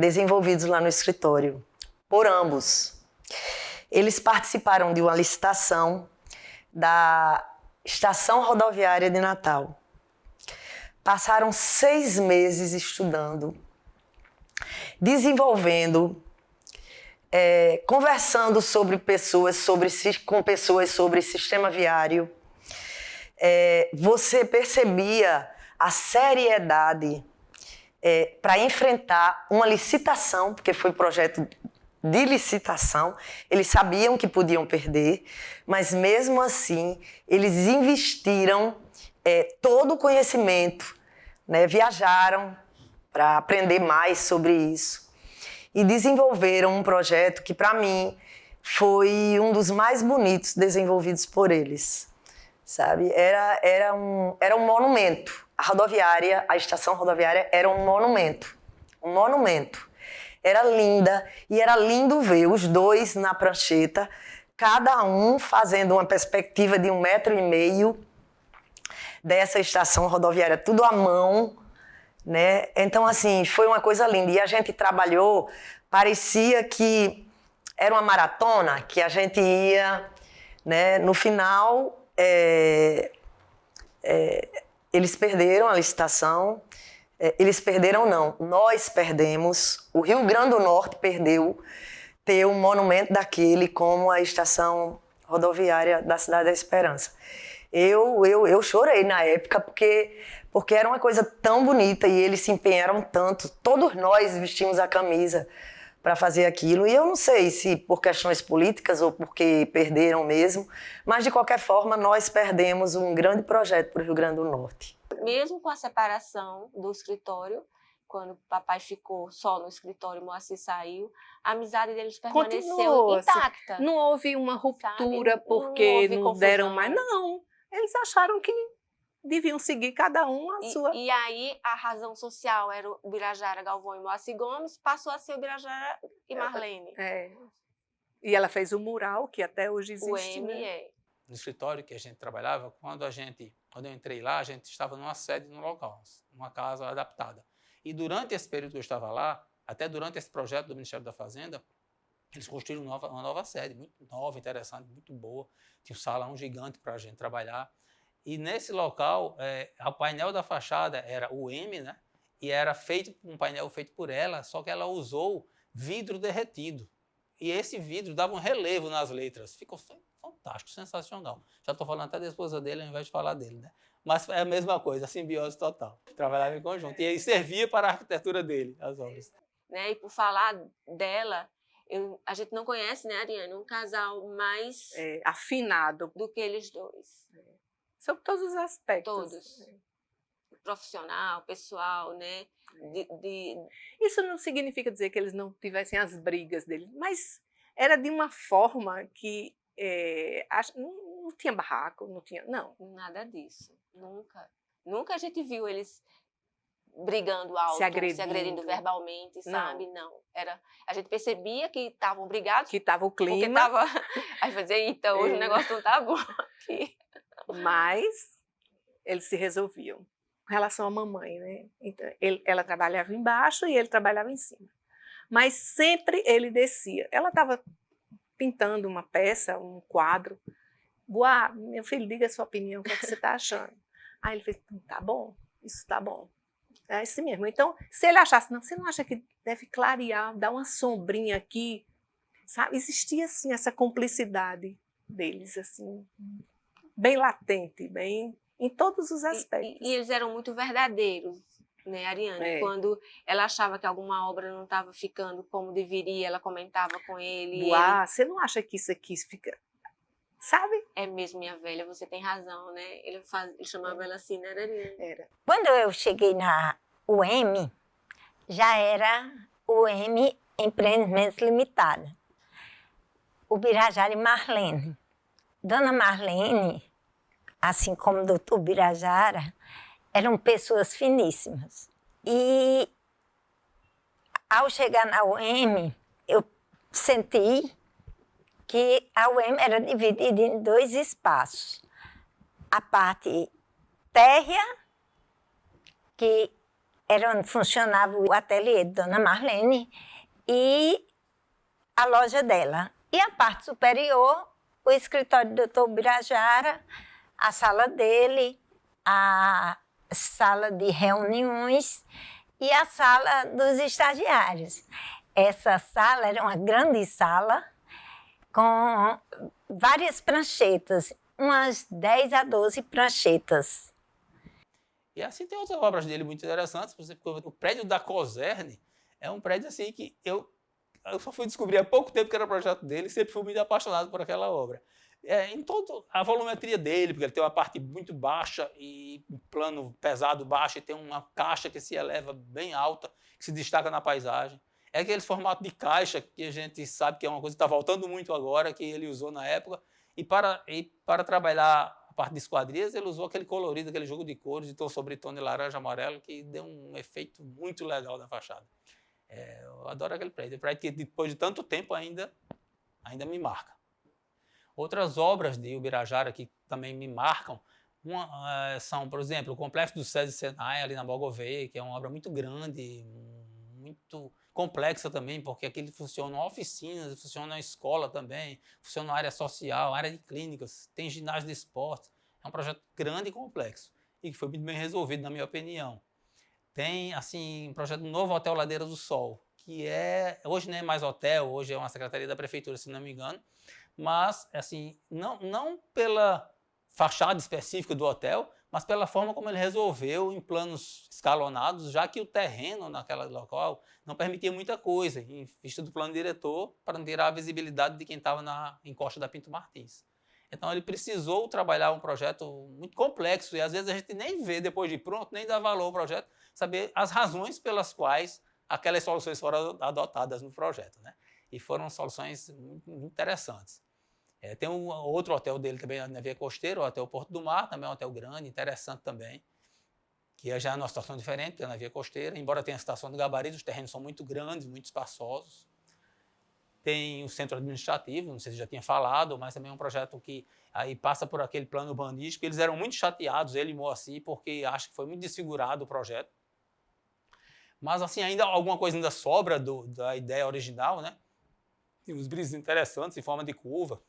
desenvolvidos lá no escritório, por ambos. Eles participaram de uma licitação da Estação Rodoviária de Natal. Passaram 6 meses estudando, desenvolvendo, conversando com pessoas sobre sistema viário. Você percebia a seriedade para enfrentar uma licitação, porque foi projeto de licitação, eles sabiam que podiam perder, mas mesmo assim eles investiram todo o conhecimento, né? Viajaram para aprender mais sobre isso e desenvolveram um projeto que, para mim, foi um dos mais bonitos desenvolvidos por eles, sabe? Era um monumento. A estação rodoviária era um monumento, Era linda e era lindo ver os dois na prancheta, cada um fazendo uma perspectiva de 1,5 metro dessa estação rodoviária, tudo à mão, né? Então, assim, foi uma coisa linda. E a gente trabalhou, parecia que era uma maratona, que a gente ia, né? No final, eles perderam a licitação. Eles perderam, não. Nós perdemos. O Rio Grande do Norte perdeu ter um monumento daquele como a estação rodoviária da Cidade da Esperança. Eu chorei na época porque era uma coisa tão bonita e eles se empenharam tanto. Todos nós vestimos a camisa para fazer aquilo. E eu não sei se por questões políticas ou porque perderam mesmo, mas de qualquer forma nós perdemos um grande projeto para o Rio Grande do Norte. Mesmo com a separação do escritório, quando o papai ficou só no escritório, o Moacir saiu, a amizade deles permaneceu Continuou, intacta. Assim, não houve uma ruptura, sabe? porque não não deram mais, não. Eles acharam que deviam seguir cada um a sua. E aí a razão social era o Birajara Galvão e Moacir Gomes, passou a ser o Birajara e Marlene. E ela fez o mural, que até hoje existe. O ME. No escritório que a gente trabalhava, quando eu entrei lá, a gente estava numa sede no local, numa casa adaptada. E durante esse período que eu estava lá, até durante esse projeto do Ministério da Fazenda, Eles construíram uma nova sede, muito nova, interessante, muito boa. Tinha um salão gigante para a gente trabalhar. E nesse local, o painel da fachada era o M, né? E era um painel feito por ela, só que ela usou vidro derretido. E esse vidro dava um relevo nas letras. Ficou fantástico, sensacional. Já estou falando até da esposa dele, ao invés de falar dele, né? Mas é a mesma coisa, a simbiose total. Trabalhava em conjunto. E aí servia para a arquitetura dele, as obras. Né? E por falar dela, a gente não conhece, né, Ariane, um casal mais afinado do que eles dois. Sobre todos os aspectos. Todos. Profissional, pessoal, né? Isso não significa dizer que eles não tivessem as brigas deles, mas era de uma forma que não tinha barraco, não tinha, não. Nada disso, nunca. Nunca a gente viu eles brigando alto, se agredindo verbalmente, sabe? Não. A gente percebia que estavam brigados. Que estava o clima. Porque estava... Aí fazia, então, hoje o negócio não tá bom aqui. Mas eles se resolviam. Com relação à mamãe, né? Então, ela trabalhava embaixo e ele trabalhava em cima. Mas sempre ele descia. Ela estava pintando uma peça, um quadro. Boa, meu filho, diga a sua opinião, o que é que você está achando? Aí ele fez, tá bom, isso está bom. É assim mesmo. Então, se ele achasse, não, você não acha que deve clarear, dar uma sombrinha aqui? Sabe? Existia, assim, essa cumplicidade deles, assim, bem latente, bem em todos os aspectos. E eles eram muito verdadeiros, né, Ariane? Quando ela achava que alguma obra não estava ficando como deveria, ela comentava com ele. Você não acha que isso aqui fica... Sabe? É mesmo, minha velha, você tem razão, né? Ele chamava ela assim, né, Ariane? Era. Quando eu cheguei na UEM, já era UEM Empreendimentos Limitada. O Birajara e Marlene. Dona Marlene, assim como o doutor Birajara, eram pessoas finíssimas. E ao chegar na UEM, eu senti que a UEM era dividida em 2 espaços. A parte térrea, que era onde funcionava o ateliê de Dona Marlene, e a loja dela. E a parte superior, o escritório do doutor Birajara, a sala dele, a sala de reuniões e a sala dos estagiários. Essa sala era uma grande sala, com várias pranchetas, umas 10 a 12 pranchetas. E assim tem outras obras dele muito interessantes. Por exemplo, o prédio da Coserne é um prédio assim que eu só fui descobrir há pouco tempo que era projeto dele e sempre fui muito apaixonado por aquela obra. Em toda a volumetria dele, porque ele tem uma parte muito baixa e um plano pesado baixo e tem uma caixa que se eleva bem alta, que se destaca na paisagem. É aquele formato de caixa que a gente sabe que é uma coisa que está voltando muito agora, que ele usou na época. E para trabalhar a parte de esquadrias, ele usou aquele colorido, aquele jogo de cores, de tom sobre tom de laranja, amarelo, que deu um efeito muito legal na fachada. Eu adoro aquele prédio. Prédio que depois de tanto tempo ainda me marca. Outras obras de Ubirajara que também me marcam são, por exemplo, o Complexo do SESI Senai, ali na Bogoveia, que é uma obra muito grande, muito complexa também, porque aqui funciona oficinas, funciona escola também, funciona área social, área de clínicas, tem ginásio de esportes. É um projeto grande e complexo e que foi muito bem resolvido, na minha opinião. Tem, assim, um projeto do novo Hotel Ladeira do Sol, que hoje não é mais hotel, hoje é uma secretaria da prefeitura, se não me engano, mas, assim, não pela fachada específica do hotel, mas pela forma como ele resolveu em planos escalonados, já que o terreno naquele local não permitia muita coisa, em vista do plano diretor, para não tirar a visibilidade de quem estava na encosta da Pinto Martins. Então ele precisou trabalhar um projeto muito complexo, e às vezes a gente nem vê depois de pronto, nem dá valor ao projeto, saber as razões pelas quais aquelas soluções foram adotadas no projeto, né? E foram soluções muito interessantes. Tem um outro hotel dele também na Via Costeira, o Hotel Porto do Mar, também é um hotel grande, interessante também, que já é numa situação diferente, na Via Costeira, embora tenha a situação do gabarito, os terrenos são muito grandes, muito espaçosos. Tem o centro administrativo, não sei se já tinha falado, mas também é um projeto que aí passa por aquele plano urbanístico. Eles eram muito chateados, ele e Moacir, porque acham que foi muito desfigurado o projeto. Mas assim, alguma coisa ainda sobra da ideia original, né? Tem uns brisas interessantes em forma de curva,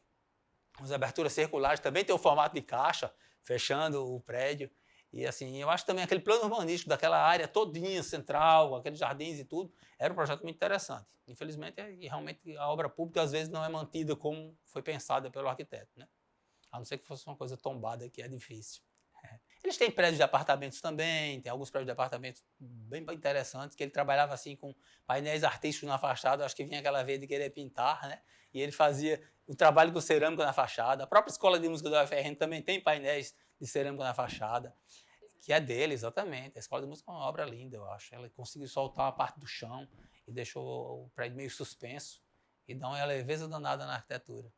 umas aberturas circulares, também tem o formato de caixa, fechando o prédio. E assim, eu acho também aquele plano urbanístico daquela área todinha, central, aqueles jardins e tudo, era um projeto muito interessante. Infelizmente, realmente a obra pública às vezes não é mantida como foi pensada pelo arquiteto, né? A não ser que fosse uma coisa tombada, que é difícil. Eles têm prédios de apartamentos também, tem alguns prédios de apartamentos bem interessantes, que ele trabalhava assim com painéis artísticos na fachada, acho que vinha aquela veia de querer pintar, né? E ele fazia o trabalho com cerâmica na fachada. A própria Escola de Música do UFRN também tem painéis de cerâmica na fachada, que é dele, exatamente. A Escola de Música é uma obra linda, eu acho. Ela conseguiu soltar uma parte do chão e deixou o prédio meio suspenso e dá uma leveza danada na arquitetura.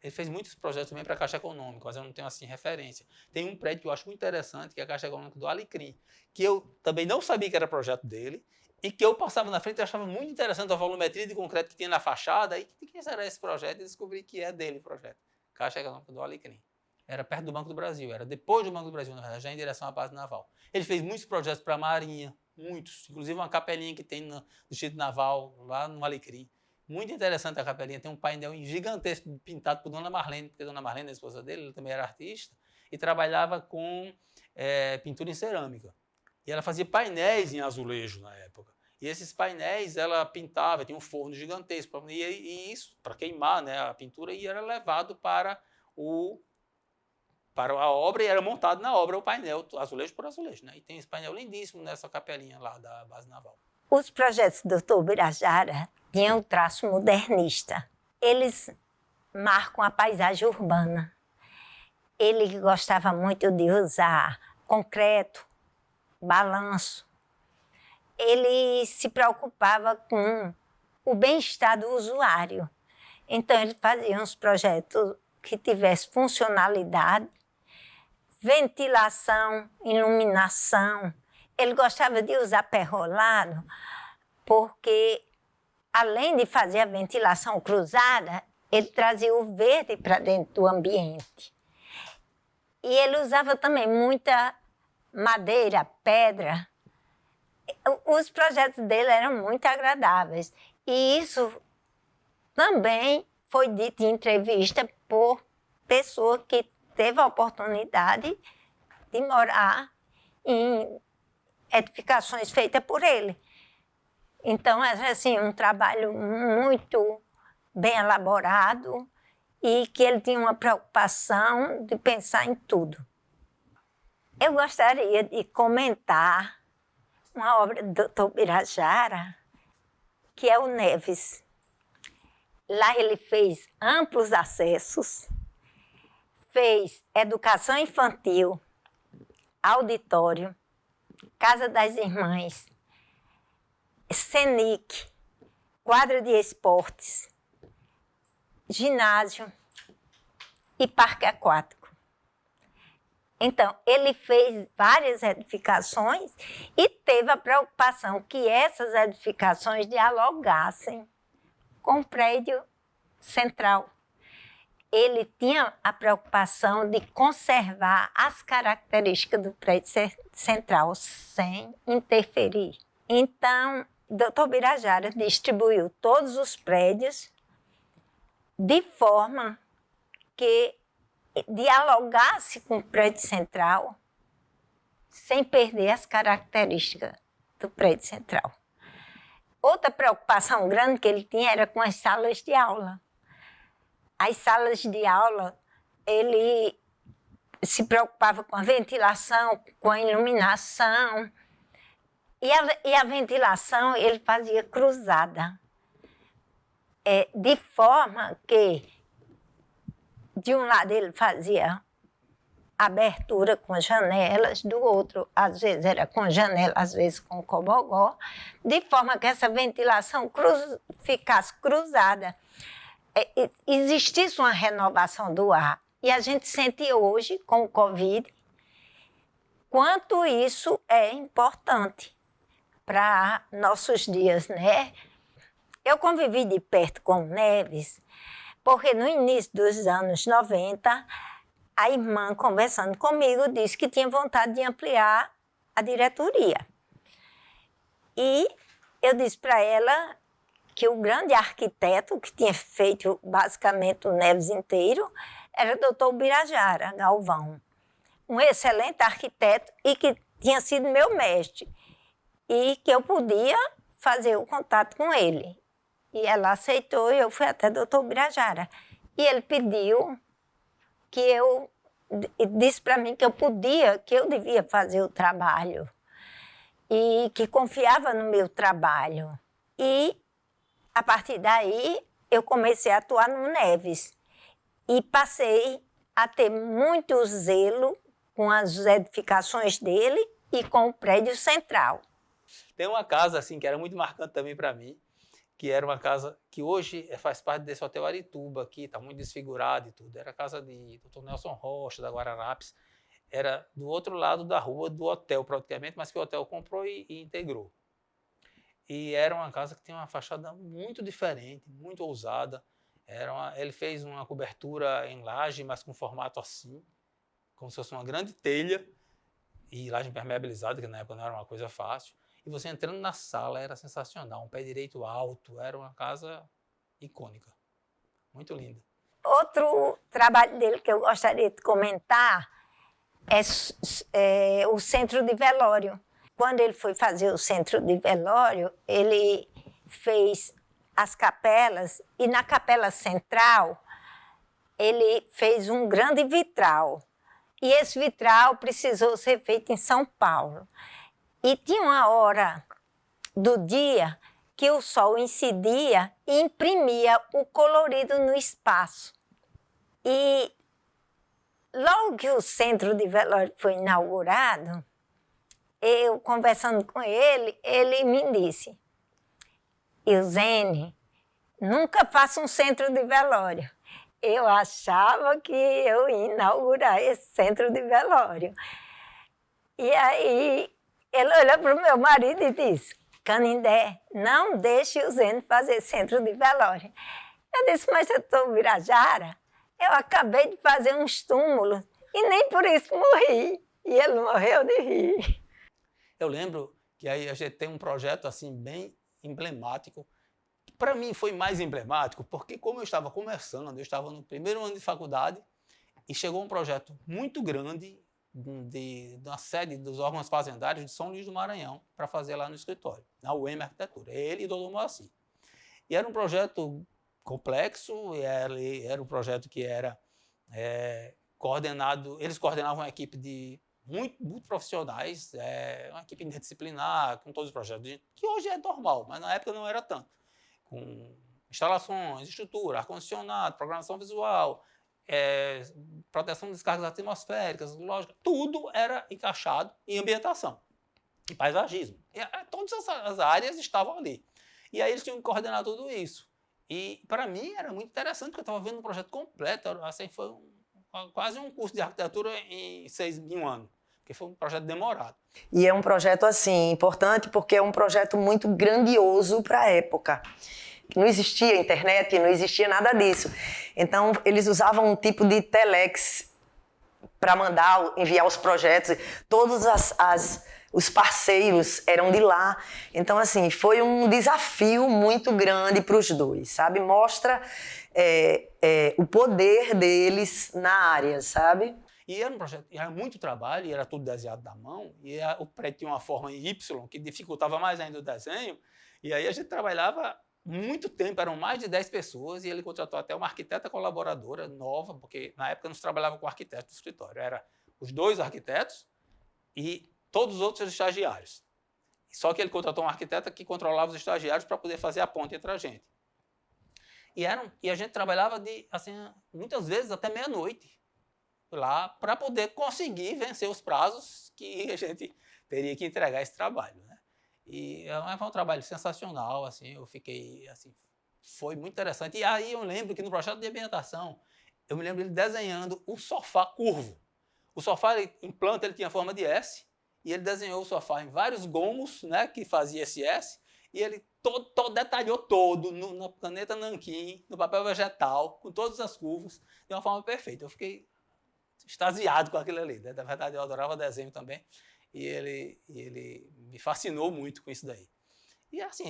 Ele fez muitos projetos também para a Caixa Econômica, mas eu não tenho assim referência. Tem um prédio que eu acho muito interessante, que é a Caixa Econômica do Alecrim, que eu também não sabia que era projeto dele, e que eu passava na frente e achava muito interessante a volumetria de concreto que tinha na fachada, e de quem será esse projeto? E descobri que é dele o projeto, Caixa Econômica do Alecrim. Era perto do Banco do Brasil, era depois do Banco do Brasil, na verdade, já em direção à base naval. Ele fez muitos projetos para a Marinha, muitos, inclusive uma capelinha que tem no Distrito Naval, lá no Alecrim. Muito interessante a capelinha, tem um painel gigantesco pintado por Dona Marlene, porque Dona Marlene, a esposa dele, ela também era artista, e trabalhava com pintura em cerâmica. E ela fazia painéis em azulejo na época. E esses painéis ela pintava, tinha um forno gigantesco, e isso, para queimar, né, a pintura, e era levado para a obra, e era montado na obra o painel, azulejo por azulejo. Né? E tem esse painel lindíssimo nessa capelinha lá da base naval. Os projetos do Dr. Ubirajara tinham um traço modernista. Eles marcam a paisagem urbana. Ele gostava muito de usar concreto, balanço. Ele se preocupava com o bem-estar do usuário. Então, ele fazia uns projetos que tivessem funcionalidade, ventilação, iluminação. Ele gostava de usar perrolado porque, além de fazer a ventilação cruzada, ele trazia o verde para dentro do ambiente. E ele usava também muita madeira, pedra. Os projetos dele eram muito agradáveis. E isso também foi dito em entrevista por pessoa que teve a oportunidade de morar em edificações feitas por ele. Então, era assim, um trabalho muito bem elaborado e que ele tinha uma preocupação de pensar em tudo. Eu gostaria de comentar uma obra do Dr. Ubirajara, que é o Neves. Lá ele fez amplos acessos, fez educação infantil, auditório, Casa das Irmãs, Senic, quadra de esportes, ginásio e parque aquático. Então, ele fez várias edificações e teve a preocupação que essas edificações dialogassem com o prédio central. Ele tinha a preocupação de conservar as características do prédio central sem interferir. Então, Dr. Ubirajara distribuiu todos os prédios de forma que dialogasse com o prédio central sem perder as características do prédio central. Outra preocupação grande que ele tinha era com as salas de aula. As salas de aula, ele se preocupava com a ventilação, com a iluminação. E a ventilação ele fazia cruzada, de forma que, de um lado, ele fazia abertura com janelas, do outro, às vezes era com janela, às vezes com cobogó, de forma que essa ventilação ficasse cruzada. Existisse uma renovação do ar. E a gente sente hoje, com o Covid, quanto isso é importante para nossos dias, né? Eu convivi de perto com o Neves, porque no início dos anos 90, a irmã, conversando comigo, disse que tinha vontade de ampliar a diretoria. E eu disse para ela que o grande arquiteto que tinha feito basicamente o Neves inteiro era o doutor Ubirajara Galvão, um excelente arquiteto e que tinha sido meu mestre e que eu podia fazer o contato com ele. E ela aceitou e eu fui até o doutor Ubirajara. E ele pediu que eu, disse para mim que eu podia, que eu devia fazer o trabalho e que confiava no meu trabalho. E, a partir daí, eu comecei a atuar no Neves e passei a ter muito zelo com as edificações dele e com o prédio central. Tem uma casa assim que era muito marcante também para mim, que era uma casa que hoje faz parte desse Hotel Arituba aqui, está muito desfigurado e tudo. Era a casa de Dr. Nelson Rocha, da Guararapes. Era do outro lado da rua do hotel, praticamente, mas que o hotel comprou e integrou. E era uma casa que tinha uma fachada muito diferente, muito ousada. Ele fez uma cobertura em laje, mas com formato assim, como se fosse uma grande telha, e laje impermeabilizada, que na época não era uma coisa fácil. E você entrando na sala era sensacional, um pé direito alto, era uma casa icônica, muito linda. Outro trabalho dele que eu gostaria de comentar é o centro de velório. Quando ele foi fazer o centro de velório, ele fez as capelas e na capela central ele fez um grande vitral. E esse vitral precisou ser feito em São Paulo. E tinha uma hora do dia que o sol incidia e imprimia o colorido no espaço. E logo que o centro de velório foi inaugurado, eu conversando com ele, ele me disse: Eusene, nunca faça um centro de velório. Eu achava que eu ia inaugurar esse centro de velório. E aí ele olhou para o meu marido e disse: Canindé, não deixe o Eusene fazer centro de velório. Eu disse: mas doutor Ubirajara, eu acabei de fazer uns túmulos e nem por isso morri. E ele morreu de rir. Eu lembro que aí a gente tem um projeto assim bem emblemático. Para mim foi mais emblemático porque como eu estava começando, eu estava no primeiro ano de faculdade e chegou um projeto muito grande da sede dos órgãos fazendários de São Luís do Maranhão para fazer lá no escritório, na UEM Arquitetura, ele e o doutor Moacir. E era um projeto complexo, era um projeto que era coordenado, eles coordenavam uma equipe de muito profissionais, uma equipe interdisciplinar, com todos os projetos, que hoje é normal, mas na época não era tanto. Com instalações, estrutura, ar-condicionado, programação visual, proteção de descargas atmosféricas, lógica, tudo era encaixado em ambientação, em paisagismo. E, todas as áreas estavam ali. E aí eles tinham que coordenar tudo isso. E para mim era muito interessante, porque eu estava vendo um projeto completo, assim, foi quase um curso de arquitetura em 1 ano, porque foi um projeto demorado. E é um projeto assim importante porque é um projeto muito grandioso para a época. Não existia internet, não existia nada disso. Então eles usavam um tipo de telex para enviar os projetos. Todos os parceiros eram de lá. Então assim foi um desafio muito grande para os dois, sabe? Mostra o poder deles na área, sabe? E era um projeto, era muito trabalho, e era tudo desenhado da mão, e o prédio tinha uma forma em Y, que dificultava mais ainda o desenho, e aí a gente trabalhava muito tempo, eram mais de 10 pessoas, e ele contratou até uma arquiteta colaboradora nova, porque na época não se trabalhava com arquiteto do escritório, era os 2 arquitetos e todos os outros estagiários. Só que ele contratou uma arquiteta que controlava os estagiários para poder fazer a ponte entre a gente. E a gente trabalhava assim, muitas vezes até meia-noite lá para poder conseguir vencer os prazos que a gente teria que entregar esse trabalho, né? E foi um trabalho sensacional, assim, eu fiquei, assim, foi muito interessante. E aí eu lembro que no projeto de ambientação, eu me lembro ele desenhando o sofá curvo. O sofá, em planta, ele tinha forma de S, e ele desenhou o sofá em vários gomos, né, que fazia esse S, e ele detalhou todo na caneta nanquim, no papel vegetal, com todas as curvas, de uma forma perfeita. Eu fiquei extasiado com aquilo ali, né? Na verdade, eu adorava desenho também, e ele me fascinou muito com isso daí. E assim,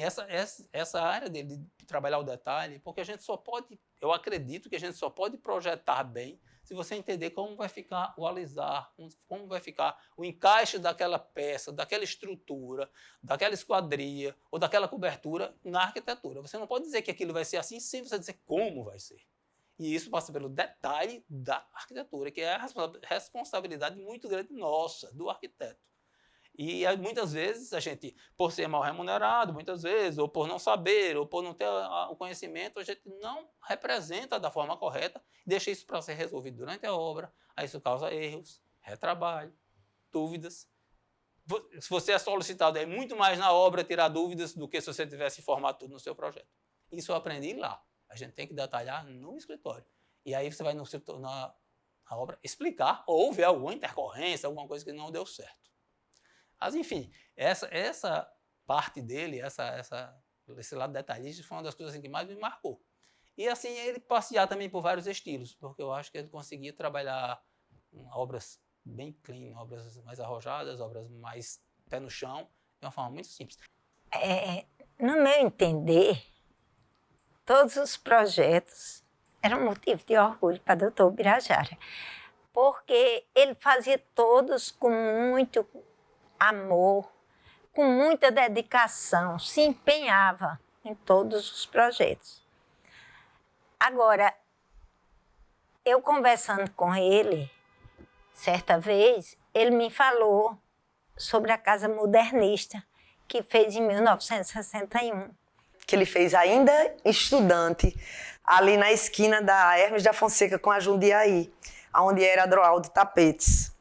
essa área dele de trabalhar o detalhe, porque a gente só pode, eu acredito que a gente só pode projetar bem se você entender como vai ficar o alisar, como vai ficar o encaixe daquela peça, daquela estrutura, daquela esquadria ou daquela cobertura na arquitetura. Você não pode dizer que aquilo vai ser assim sem você dizer como vai ser. E isso passa pelo detalhe da arquitetura, que é a responsabilidade muito grande nossa, do arquiteto. E muitas vezes a gente, por ser mal remunerado, muitas vezes, ou por não saber, ou por não ter o conhecimento, a gente não representa da forma correta, deixa isso para ser resolvido durante a obra, aí isso causa erros, retrabalho, dúvidas. Se você é solicitado é muito mais na obra tirar dúvidas do que se você tivesse informado tudo no seu projeto. Isso eu aprendi lá. A gente tem que detalhar no escritório. E aí você vai na obra explicar ou ver alguma intercorrência, alguma coisa que não deu certo. Mas, enfim, essa parte dele, esse lado detalhista, foi uma das coisas assim, que mais me marcou. E, assim, ele passear também por vários estilos, porque eu acho que ele conseguia trabalhar obras bem clean, obras mais arrojadas, obras mais pé no chão, de uma forma muito simples. No meu entender, todos os projetos eram motivo de orgulho para o doutor Birajara, porque ele fazia todos com muito amor, com muita dedicação, se empenhava em todos os projetos. Agora, eu conversando com ele, certa vez, ele me falou sobre a Casa Modernista, que fez em 1961. Que ele fez ainda estudante, ali na esquina da Hermes da Fonseca com a Jundiaí, onde era Adroaldo Tapetes.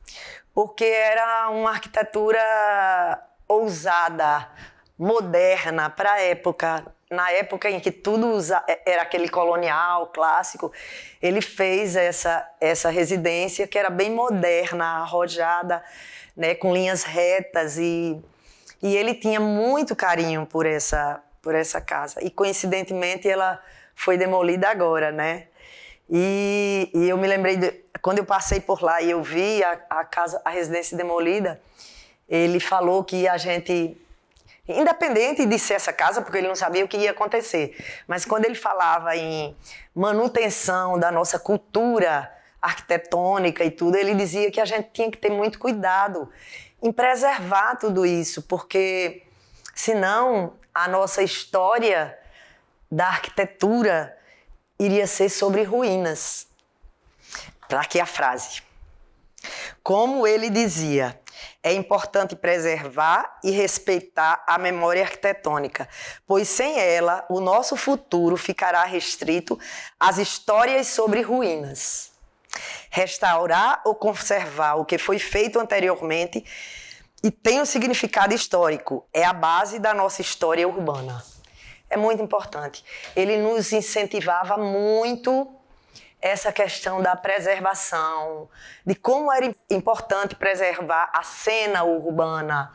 Porque era uma arquitetura ousada, moderna para a época. Na época em que tudo era aquele colonial, clássico, ele fez essa residência que era bem moderna, arrojada, né, com linhas retas. E ele tinha muito carinho por essa casa. E, coincidentemente, ela foi demolida agora, né? E eu me lembrei, quando eu passei por lá e eu vi a residência demolida, ele falou que a gente, independente de ser essa casa, porque ele não sabia o que ia acontecer, mas quando ele falava em manutenção da nossa cultura arquitetônica e tudo, ele dizia que a gente tinha que ter muito cuidado em preservar tudo isso, porque senão a nossa história da arquitetura iria ser sobre ruínas. Para aqui a frase. Como ele dizia, é importante preservar e respeitar a memória arquitetônica, pois sem ela o nosso futuro ficará restrito às histórias sobre ruínas. Restaurar ou conservar o que foi feito anteriormente e tem um significado histórico, é a base da nossa história urbana. É muito importante. Ele nos incentivava muito essa questão da preservação, de como era importante preservar a cena urbana,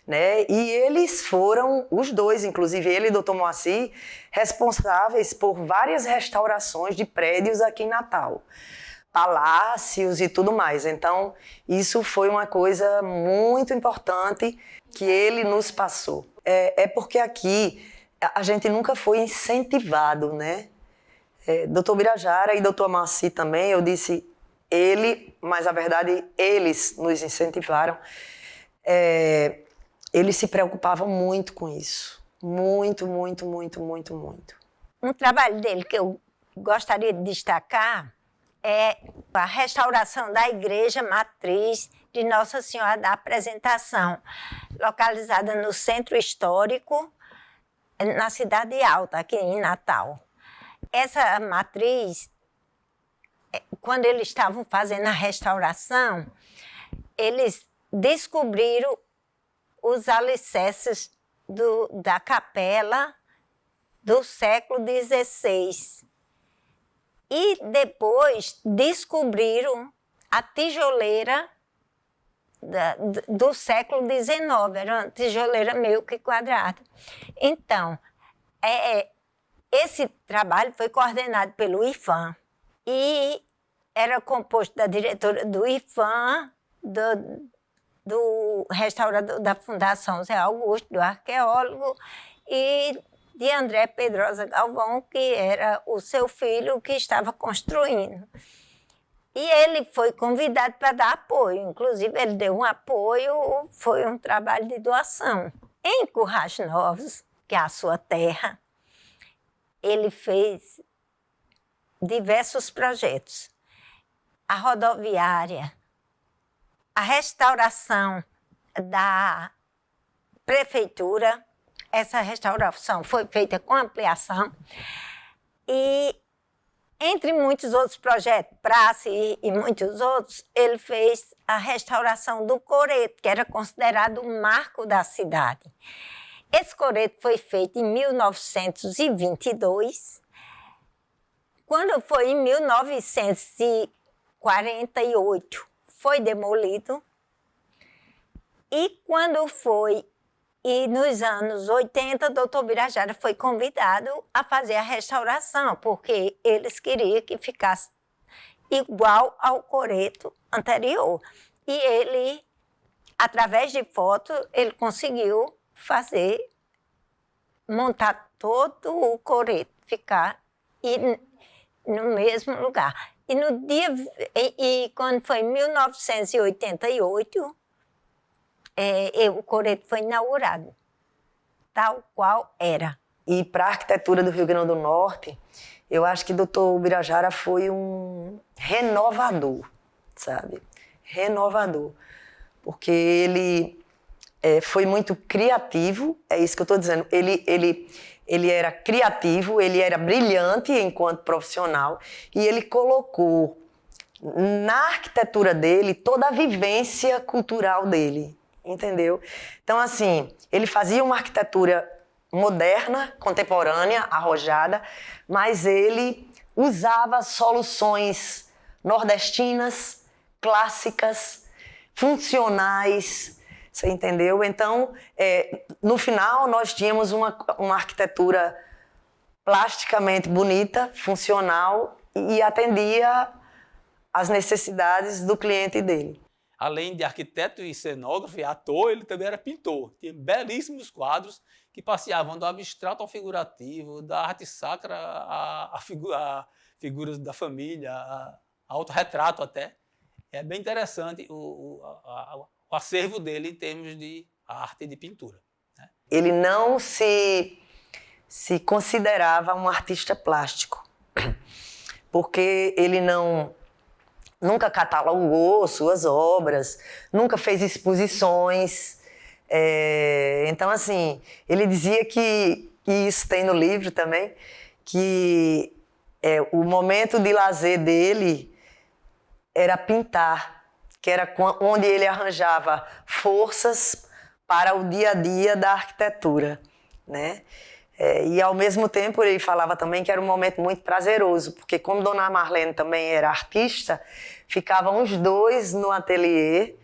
né? E eles foram, os dois, inclusive ele e o Dr. Moacir, responsáveis por várias restaurações de prédios aqui em Natal, palácios e tudo mais. Então, isso foi uma coisa muito importante que ele nos passou. É porque aqui a gente nunca foi incentivado, né? Dr. Birajara e Dr. Moacir também, eu disse ele, mas a verdade eles nos incentivaram. Eles se preocupavam muito com isso. Muito, muito, muito, muito, muito. Um trabalho dele que eu gostaria de destacar é a restauração da Igreja Matriz de Nossa Senhora da Apresentação, localizada no Centro Histórico, na Cidade Alta, aqui em Natal. Essa matriz, quando eles estavam fazendo a restauração, eles descobriram os alicerces da capela do século XVI. E depois descobriram a tijoleira do século XIX, era uma tijoleira meio que quadrada. Então, esse trabalho foi coordenado pelo IFAM e era composto da diretora do IFAM, do restaurador da Fundação Zé Augusto, do arqueólogo e de André Pedrosa Galvão, que era o seu filho que estava construindo. E ele foi convidado para dar apoio, inclusive ele deu um apoio, foi um trabalho de doação. Em Currais Novos, que é a sua terra, ele fez diversos projetos. A rodoviária, a restauração da prefeitura, essa restauração foi feita com ampliação e, entre muitos outros projetos, praça e muitos outros, ele fez a restauração do coreto, que era considerado um marco da cidade. Esse coreto foi feito em 1922. Quando foi em 1948, foi demolido. E quando foi, e nos anos 80, o doutor Birajara foi convidado a fazer a restauração, porque eles queriam que ficasse igual ao coreto anterior. E ele, através de foto, ele conseguiu montar todo o coreto, ficar no mesmo lugar. E quando foi em 1988, o coreto foi inaugurado, tal qual era. E para a arquitetura do Rio Grande do Norte, eu acho que Dr. Birajara foi um renovador, sabe? Renovador. Porque ele foi muito criativo, é isso que eu estou dizendo. Ele era criativo, ele era brilhante enquanto profissional e ele colocou na arquitetura dele toda a vivência cultural dele, entendeu? Então, assim, ele fazia uma arquitetura moderna, contemporânea, arrojada, mas ele usava soluções nordestinas, clássicas, funcionais, você entendeu? Então, no final, nós tínhamos uma arquitetura plasticamente bonita, funcional e atendia às necessidades do cliente dele. Além de arquiteto e cenógrafo e ator, ele também era pintor. Tinha belíssimos quadros que passeavam do abstrato ao figurativo, da arte sacra a figuras da família, a autorretrato até. É bem interessante o acervo dele em termos de arte e de pintura, né? Ele não se considerava um artista plástico, porque ele nunca catalogou suas obras, nunca fez exposições. Então, assim, ele dizia que, e isso tem no livro também, que o momento de lazer dele era pintar, que era onde ele arranjava forças para o dia a dia da arquitetura, né? E ao mesmo tempo ele falava também que era um momento muito prazeroso, porque como Dona Marlene também era artista, ficavam os dois no ateliê,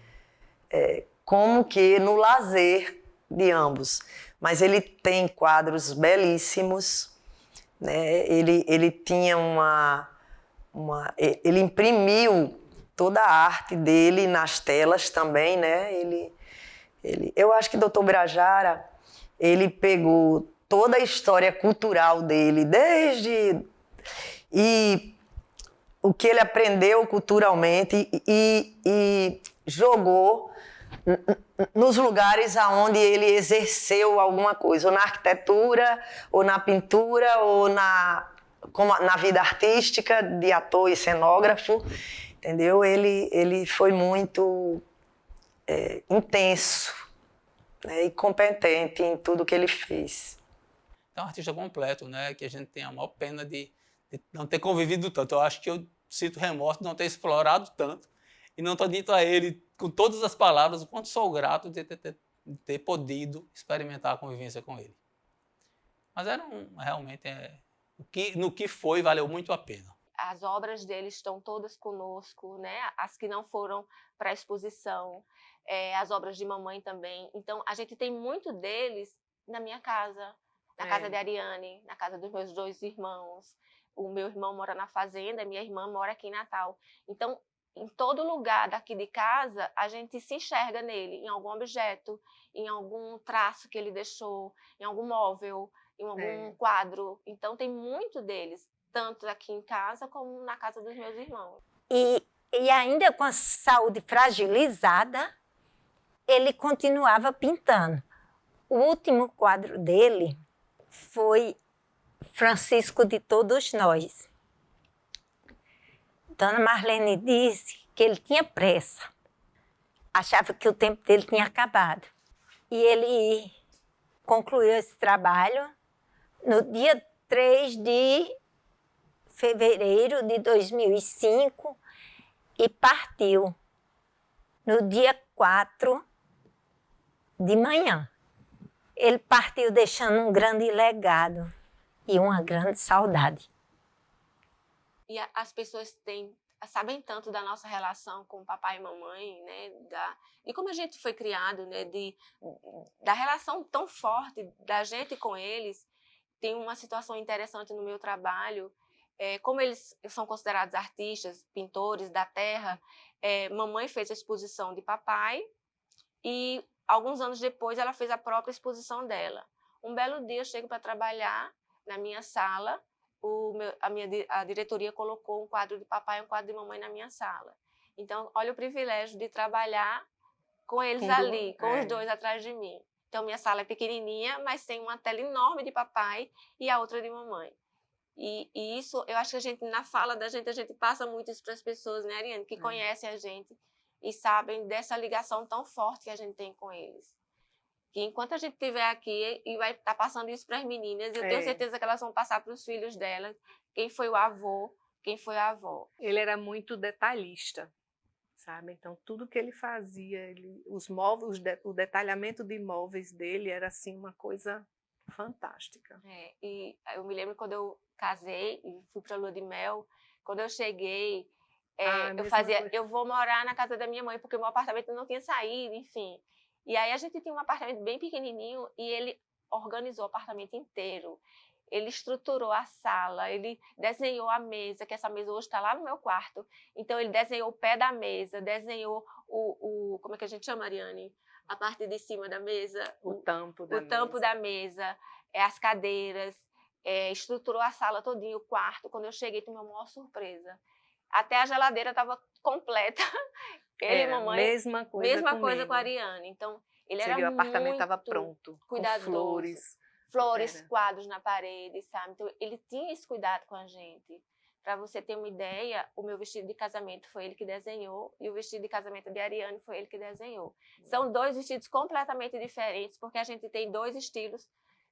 como que no lazer de ambos. Mas ele tem quadros belíssimos, né? Ele tinha ele imprimiu toda a arte dele nas telas também, né? Eu acho que Dr. Birajara, ele pegou toda a história cultural dele, e o que ele aprendeu culturalmente e jogou nos lugares aonde ele exerceu alguma coisa, ou na arquitetura, ou na pintura, ou na vida artística de ator e cenógrafo, entendeu? Ele foi muito intenso, né, e competente em tudo que ele fez. É um artista completo, né? Que a gente tem a maior pena de não ter convivido tanto. Eu acho que eu sinto remorso de não ter explorado tanto e não ter dito a ele, com todas as palavras, o quanto sou grato de ter podido experimentar a convivência com ele. Mas realmente, no que foi, valeu muito a pena. As obras dele estão todas conosco, né? As que não foram para a exposição, as obras de mamãe também. Então, a gente tem muito deles na minha casa. Na casa de Ariane, na casa dos meus 2 irmãos. O meu irmão mora na fazenda, minha irmã mora aqui em Natal. Então, em todo lugar daqui de casa, a gente se enxerga nele, em algum objeto, em algum traço que ele deixou, em algum móvel, em algum quadro. Então, tem muito deles, tanto aqui em casa como na casa dos meus irmãos. E ainda com a saúde fragilizada, ele continuava pintando. O último quadro dele foi Francisco de Todos Nós. Dona Marlene disse que ele tinha pressa, achava que o tempo dele tinha acabado. E ele concluiu esse trabalho no dia 3 de fevereiro de 2005 e partiu no dia 4 de manhã. Ele partiu deixando um grande legado e uma grande saudade. E as pessoas sabem tanto da nossa relação com papai e mamãe, né? E como a gente foi criado, né? Da relação tão forte da gente com eles. Tem uma situação interessante no meu trabalho. Como eles são considerados artistas, pintores da terra, mamãe fez a exposição de papai e alguns anos depois ela fez a própria exposição dela. Um belo dia eu chego para trabalhar na minha sala, a diretoria colocou um quadro de papai e um quadro de mamãe na minha sala. Então, olha o privilégio de trabalhar com eles ali, com os dois atrás de mim. Então, minha sala é pequenininha, mas tem uma tela enorme de papai e a outra de mamãe. E isso, eu acho que a gente, na fala da gente, a gente passa muito isso para as pessoas, né, Ariane, que conhecem a gente e sabem dessa ligação tão forte que a gente tem com eles. Que enquanto a gente estiver aqui e vai estar passando isso para as meninas, eu tenho certeza que elas vão passar para os filhos delas, quem foi o avô, quem foi a avó. Ele era muito detalhista, sabe? Então, tudo que ele fazia, os móveis, o detalhamento de móveis dele era assim uma coisa fantástica. E eu me lembro quando eu casei e fui para a lua de mel, quando eu cheguei, eu vou morar na casa da minha mãe, porque o meu apartamento não tinha saído, enfim. E aí a gente tinha um apartamento bem pequenininho e ele organizou o apartamento inteiro. Ele estruturou a sala, ele desenhou a mesa, que essa mesa hoje está lá no meu quarto. Então ele desenhou o pé da mesa, desenhou como é que a gente chama, Ariane? A parte de cima da mesa. O tampo da mesa, as cadeiras, estruturou a sala todinha, o quarto. Quando eu cheguei, tive uma maior surpresa. Até a geladeira estava completa. Ele e mamãe, mesma coisa com a Ariane. Então, ele era muito... o apartamento estava pronto, cuidadoso, com flores, quadros na parede, sabe? Então, ele tinha esse cuidado com a gente. Para você ter uma ideia, o meu vestido de casamento foi ele que desenhou e o vestido de casamento de Ariane foi ele que desenhou. São dois vestidos completamente diferentes, porque a gente tem dois estilos,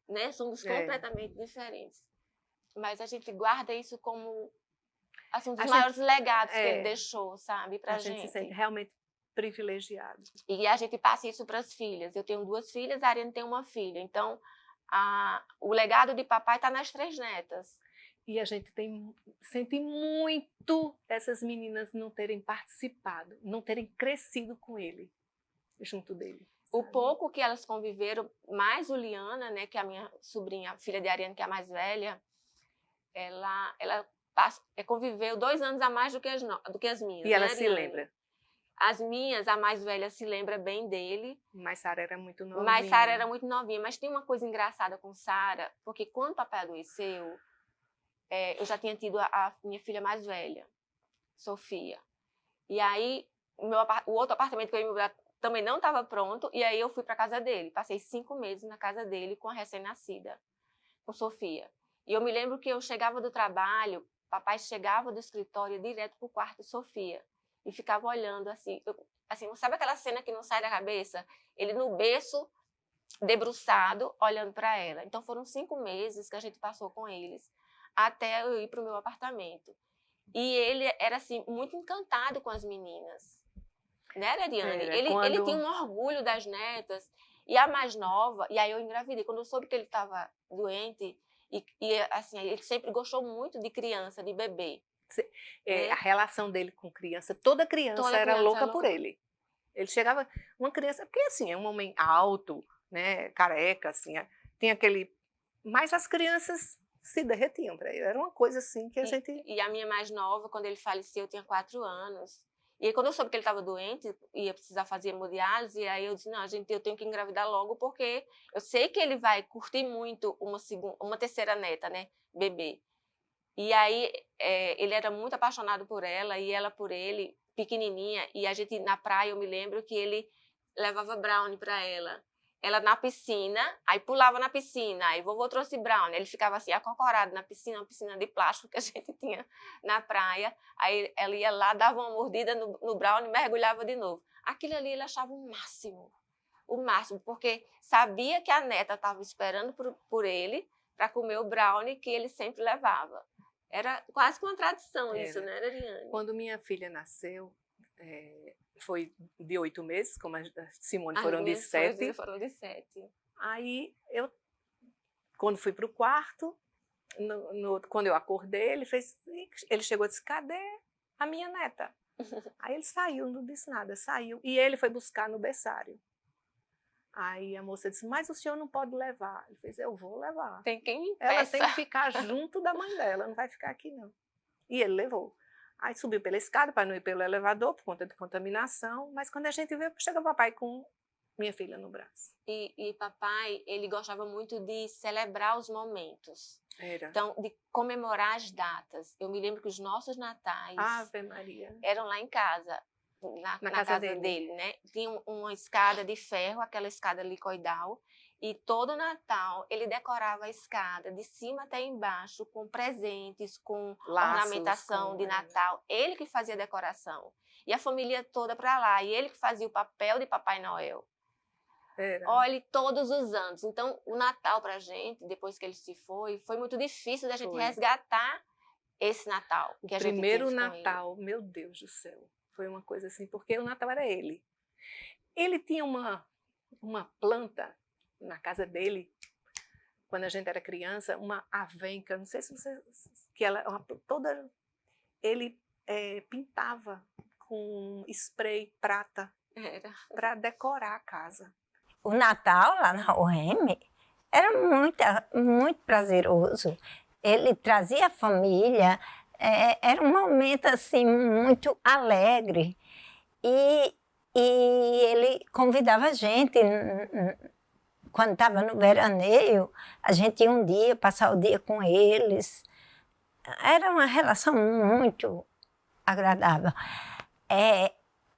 né? Somos completamente diferentes. Mas a gente guarda isso como... assim, um dos maiores legados que ele deixou, sabe, pra gente. A gente se sente realmente privilegiado. E a gente passa isso para as filhas. Eu tenho 2 filhas, a Ariane tem uma filha. Então, o legado de papai está nas 3 netas. E a gente sente muito essas meninas não terem participado, não terem crescido com ele, junto dele. O pouco que elas conviveram, mais o Liana, né, que é a minha sobrinha, a filha de Ariane, que é a mais velha, ela conviveu 2 anos a mais do que as minhas. E ela se lembra? As minhas, a mais velha, se lembra bem dele. Mas Sara era muito novinha. Mas tem uma coisa engraçada com Sara, porque quando papai adoeceu, eu já tinha tido a minha filha mais velha, Sofia. E aí, o outro apartamento que eu ia me mudar também não estava pronto, e aí eu fui para casa dele. Passei 5 meses na casa dele com a recém-nascida, com Sofia. E eu me lembro que eu chegava do trabalho, papai chegava do escritório direto para o quarto de Sofia e ficava olhando assim. Sabe aquela cena que não sai da cabeça? Ele no berço, debruçado, olhando para ela. Então foram 5 meses que a gente passou com eles, até eu ir para o meu apartamento. E ele era assim, muito encantado com as meninas. Né, Ariane? Ele tinha um orgulho das netas. E a mais nova, e aí eu engravidei. Quando eu soube que ele estava doente, e assim, ele sempre gostou muito de criança, de bebê. A relação dele com criança, toda criança era louca por ele. Ele chegava, uma criança, porque assim, é um homem alto, né, careca, assim, tem aquele... Mas as crianças se derretiam para ele, era uma coisa assim que a gente... E a minha mais nova, quando ele faleceu, eu tinha 4 anos. E aí, quando eu soube que ele estava doente, ia precisar fazer hemodiálise, e aí eu disse, não, gente, eu tenho que engravidar logo, porque eu sei que ele vai curtir muito uma terceira neta, né, bebê. E aí, ele era muito apaixonado por ela, e ela por ele, pequenininha, e a gente, na praia, eu me lembro que ele levava brownie para ela. Ela na piscina, aí pulava na piscina, aí vovô trouxe brownie, ele ficava assim, acocorado na piscina, uma piscina de plástico que a gente tinha na praia, aí ela ia lá, dava uma mordida no brownie, mergulhava de novo. Aquilo ali ele achava o máximo, porque sabia que a neta estava esperando por ele para comer o brownie que ele sempre levava. Era quase que uma tradição isso, né, Ariane? Quando minha filha nasceu, foi de 8 meses, como a Simone foram de 7. Foram de 7. Aí, quando fui para o quarto, quando eu acordei, ele chegou e disse, cadê a minha neta? Aí ele saiu, não disse nada, saiu. E ele foi buscar no berçário. Aí a moça disse, mas o senhor não pode levar. Ele fez, eu vou levar. Tem quem me impeça. Ela tem que ficar junto da mãe dela, não vai ficar aqui não. E ele levou. Aí subiu pela escada para não ir pelo elevador, por conta de contaminação. Mas quando a gente veio, chega o papai com minha filha no braço. E papai, ele gostava muito de celebrar os momentos. Era. Então, de comemorar as datas. Eu me lembro que os nossos natais Ave Maria. eram lá em casa. Na casa dele, né? Tinha uma escada de ferro, aquela escada helicoidal, e todo Natal ele decorava a escada de cima até embaixo com presentes, com Laços, ornamentação de Natal. Ele que fazia a decoração. E a família toda para lá, e ele que fazia o papel de Papai Noel. Era. Olhe, todos os anos. Então, o Natal pra gente, depois que ele se foi muito difícil da gente resgatar esse Natal. O primeiro Natal, meu Deus do céu. Foi uma coisa assim, porque o Natal era ele. Ele tinha uma planta na casa dele, quando a gente era criança, uma avenca, não sei se você... que ela toda... Ele pintava com spray prata para decorar a casa. O Natal lá na UEM era muito prazeroso. Ele trazia a família... era um momento assim muito alegre e ele convidava a gente, quando estava no veraneio, a gente ia um dia passar o dia com eles. Era uma relação muito agradável.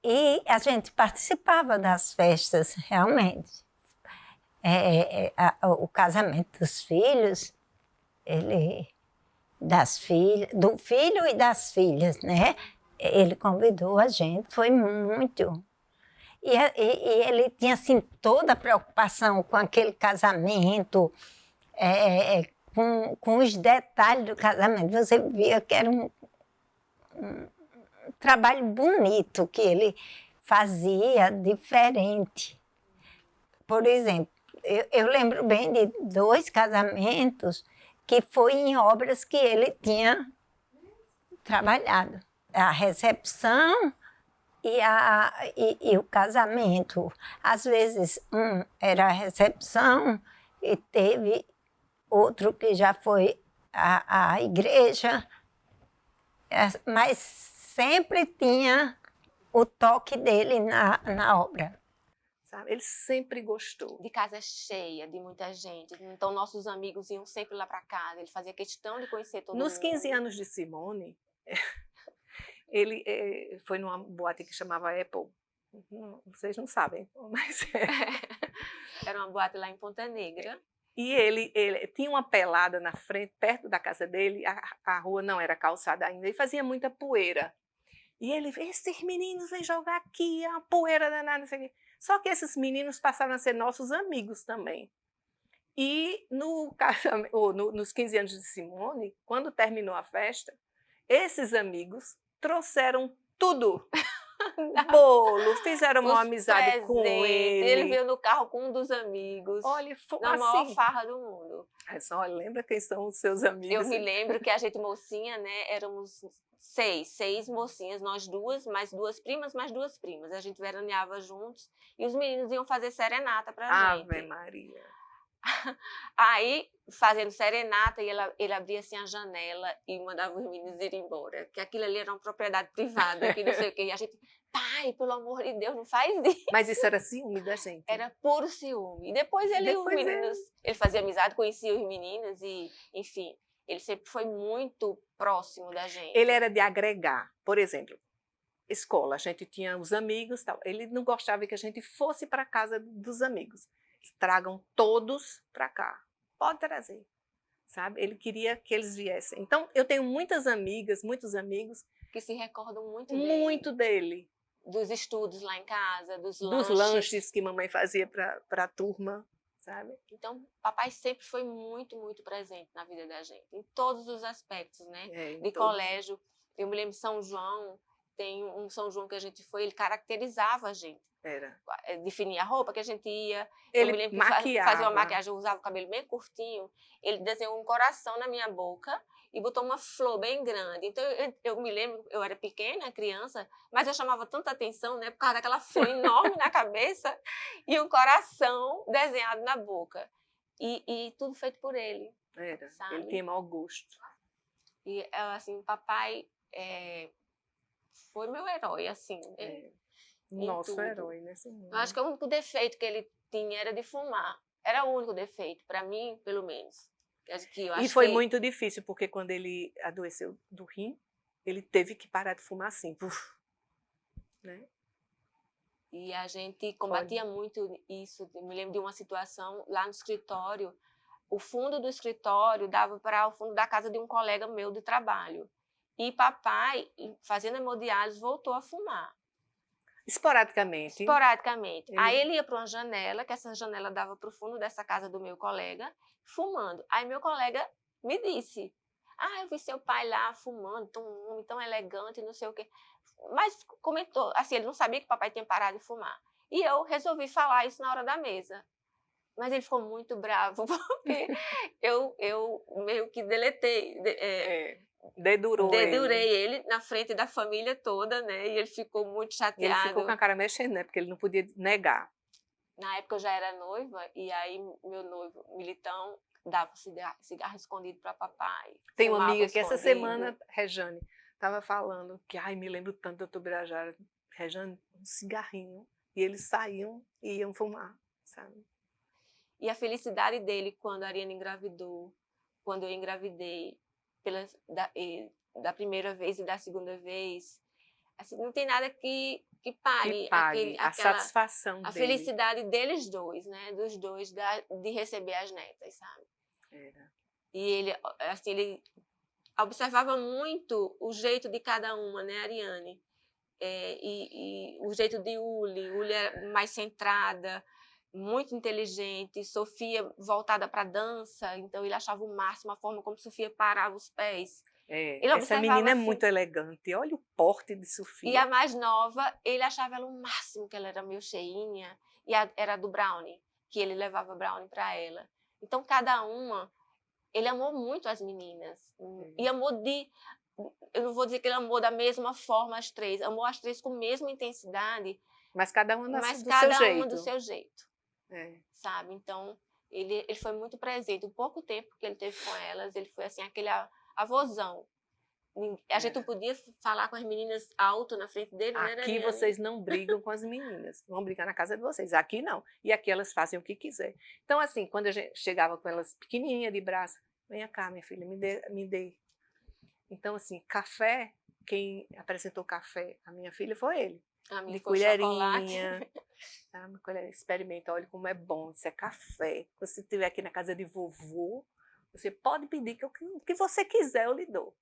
E a gente participava das festas, realmente. O casamento dos filhos, do filho e das filhas, né? Ele convidou a gente, foi muito. E ele tinha assim, toda a preocupação com aquele casamento, com os detalhes do casamento. Você via que era um trabalho bonito que ele fazia, diferente. Por exemplo, eu lembro bem de 2 casamentos que foi em obras que ele tinha trabalhado. A recepção e o casamento. Às vezes, era a recepção e teve outro que já foi a igreja, mas sempre tinha o toque dele na obra. Sabe? Ele sempre gostou. De casa cheia, de muita gente. Então, nossos amigos iam sempre lá para casa. Ele fazia questão de conhecer todo mundo. Nos 15 anos de Simone, ele foi numa boate que chamava Apple. Vocês não sabem, mas... Era uma boate lá em Ponta Negra. E ele tinha uma pelada na frente, perto da casa dele. A rua não era calçada ainda. E fazia muita poeira. E ele, esses meninos vêm jogar aqui, a poeira danada, não sei o quê. Só que esses meninos passaram a ser nossos amigos também. E nos 15 anos de Simone, quando terminou a festa, esses amigos trouxeram tudo. Bolo, fizeram uma amizade com ele. Ele veio no carro com um dos amigos. Olha, na maior farra do mundo. Olha, lembra quem são os seus amigos? Eu me lembro que a gente mocinha, né, éramos 6 mocinhas, nós 2, mais 2 primas, mais 2 primas. A gente veraneava juntos e os meninos iam fazer serenata pra gente. Ave Maria. Aí, fazendo serenata, e ele abria assim a janela e mandava os meninos ir embora, que aquilo ali era uma propriedade privada, que não sei o quê. E a gente, pai, pelo amor de Deus, não faz isso. Mas isso era ciúme da gente. Era puro ciúme. E depois os Depois meninos, ele fazia amizade, conhecia os meninos e, enfim, ele sempre foi muito próximo da gente. Ele era de agregar, por exemplo, escola, a gente tinha os amigos, tal. Ele não gostava que a gente fosse para casa dos amigos. Tragam todos para cá. Pode trazer, sabe? Ele queria que eles viessem. Então, eu tenho muitas amigas, muitos amigos Que se recordam muito dele. dos estudos lá em casa, dos Dos lanches que mamãe fazia para a turma, sabe? Então, papai sempre foi muito, muito presente na vida da gente, em todos os aspectos, né? De colégio. Eu me lembro de São João, tem um São João que a gente foi, ele caracterizava a gente. Era. Definia a roupa que a gente ia. Ele eu me lembro que fazia uma maquiagem, eu usava o cabelo bem curtinho. Ele desenhou um coração na minha boca e botou uma flor bem grande. Então, eu me lembro, eu era pequena, criança, mas eu chamava tanta atenção, né? Por causa daquela flor enorme na cabeça e um coração desenhado na boca. E tudo feito por ele. Era. Sabe? Ele tinha mau gosto. E, assim, papai foi meu herói, assim. Nosso tudo. herói nesse mundo. Eu acho que o único defeito que ele tinha era de fumar. Era o único defeito, para mim, pelo menos. E foi muito difícil, porque quando ele adoeceu do rim, ele teve que parar de fumar assim. Né? E a gente combatia muito isso. Eu me lembro de uma situação lá no escritório. O fundo do escritório dava para o fundo da casa de um colega meu de trabalho. E papai, fazendo hemodiálise, voltou a fumar. Esporadicamente. Aí ele ia para uma janela, que essa janela dava para o fundo dessa casa do meu colega, fumando. Aí meu colega me disse, eu vi seu pai lá fumando, um homem tão elegante, não sei o quê. Mas comentou, assim, ele não sabia que o papai tinha parado de fumar. E eu resolvi falar isso na hora da mesa. Mas ele ficou muito bravo, porque eu meio que deletei. Dedurei ele na frente da família toda, né? E ele ficou muito chateado. E ele ficou com a cara mexendo, né? Porque ele não podia negar. Na época eu já era noiva, e aí meu noivo, Militão, dava cigarro escondido para papai. Tem uma amiga que essa semana, Rejane, estava falando que, me lembro tanto do Dr. Birajara. Rejane, um cigarrinho. E eles saíam e iam fumar, sabe? E a felicidade dele quando a Ariana engravidou, quando eu engravidei, da primeira vez e da segunda vez, assim, não tem nada que pague a satisfação a dele. felicidade deles dois, né? Dos dois, de receber as netas, sabe? Era. E ele, assim, ele observava muito o jeito de cada uma, né, Ariane? E o jeito de Uli era mais centrada, muito inteligente, Sofia voltada para a dança, então ele achava o máximo a forma como Sofia parava os pés. Essa menina é muito elegante, olha o porte de Sofia. E a mais nova, ele achava ela o máximo, que ela era meio cheinha, e era do Brownie, que ele levava Brownie para ela. Então, cada uma, ele amou muito as meninas, e amou eu não vou dizer que ele amou da mesma forma as três, amou as três com a mesma intensidade, mas cada uma do seu jeito. Sabe? Então, ele foi muito presente. O pouco tempo que ele teve com elas, ele foi assim, aquele avôzão. A gente não podia falar com as meninas alto na frente dele, né? Aqui vocês não brigam com as meninas, vão brigar na casa de vocês. Aqui não. E aqui elas fazem o que quiser. Então, assim, quando a gente chegava com elas pequenininha de braço, venha cá, minha filha, me dê. Então, assim, café, quem apresentou café à minha filha foi ele. De colherinha. Tá? Experimenta, olha como é bom, isso é café. Se você estiver aqui na casa de vovô, você pode pedir que o que você quiser eu lhe dou.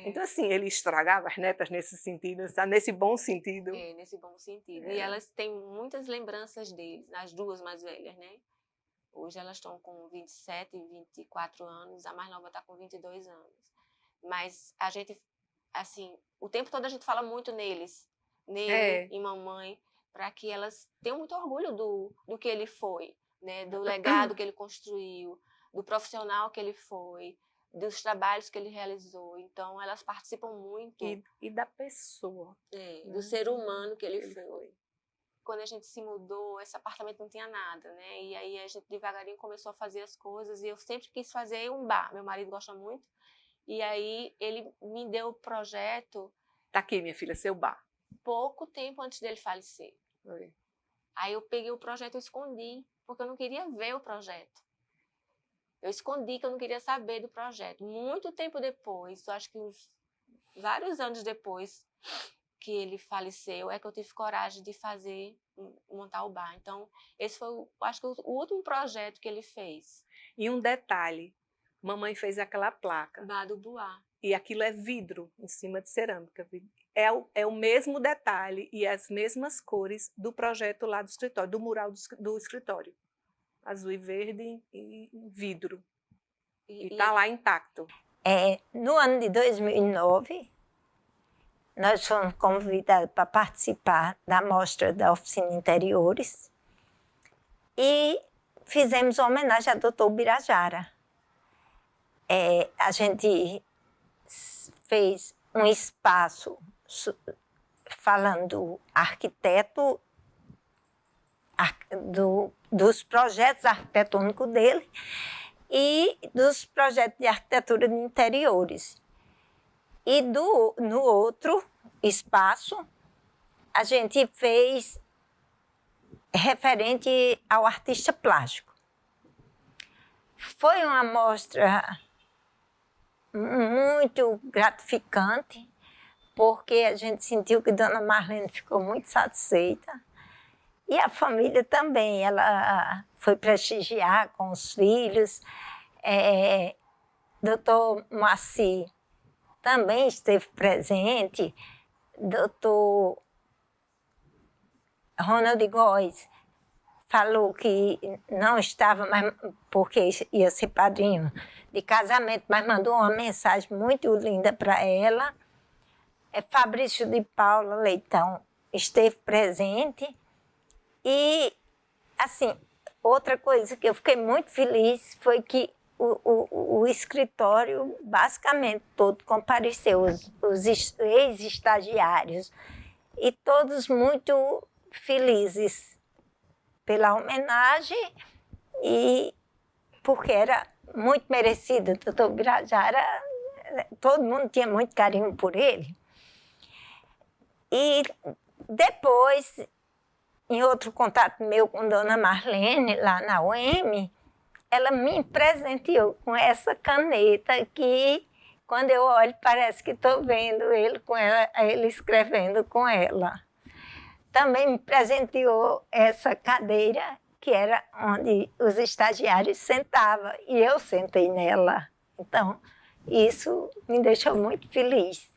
Então, assim, ele estragava as netas nesse sentido, nesse bom sentido. Nesse bom sentido. E elas têm muitas lembranças dele, as duas mais velhas, né? Hoje elas estão com 27 e 24 anos, a mais nova está com 22 anos. Mas a gente, assim, o tempo todo a gente fala muito nele e mamãe, para que elas tenham muito orgulho do que ele foi, né? Do legado que ele construiu, do profissional que ele foi, dos trabalhos que ele realizou. Então, elas participam muito. E da pessoa. Do ser humano que ele foi. quando a gente se mudou, esse apartamento não tinha nada, né? E aí a gente devagarinho começou a fazer as coisas e eu sempre quis fazer um bar. Meu marido gosta muito. E aí ele me deu o projeto. Tá aqui, minha filha, seu bar. Pouco tempo antes dele falecer. Oi. Aí eu peguei o projeto e escondi, porque eu não queria ver o projeto. Eu escondi que eu não queria saber do projeto. Muito tempo depois, eu acho que uns vários anos depois que ele faleceu, é que eu tive coragem de montar o bar. Então, esse foi, acho que o último projeto que ele fez. E um detalhe, mamãe fez aquela placa. Bar do Buá. E aquilo é vidro em cima de cerâmica. É o mesmo detalhe e as mesmas cores do projeto lá do escritório, do mural do escritório. Azul e verde e vidro. E está lá intacto. No ano de 2009, nós fomos convidados para participar da mostra da Oficina Interiores e fizemos uma homenagem ao Dr. Ubirajara. A gente fez um espaço falando do arquiteto, dos projetos arquitetônicos dele e dos projetos de arquitetura de interiores. E no outro espaço, a gente fez referente ao artista plástico. Foi uma mostra muito gratificante, porque a gente sentiu que Dona Marlene ficou muito satisfeita. E a família também, ela foi prestigiar com os filhos. Doutor Moacir também esteve presente. Doutor Ronald Góes falou que não estava mais, porque ia ser padrinho de casamento, mas mandou uma mensagem muito linda para ela. Fabrício de Paula Leitão esteve presente. E, assim, outra coisa que eu fiquei muito feliz foi que o escritório basicamente todo compareceu, os ex-estagiários, e todos muito felizes pela homenagem e porque era muito merecido. O doutor Ubirajara, todo mundo tinha muito carinho por ele. E depois, em outro contato meu com Dona Marlene, lá na UEM, ela me presenteou com essa caneta que, quando eu olho, parece que estou vendo ele com ela, ele escrevendo com ela. Também me presenteou essa cadeira, que era onde os estagiários sentavam, e eu sentei nela. Então, isso me deixou muito feliz.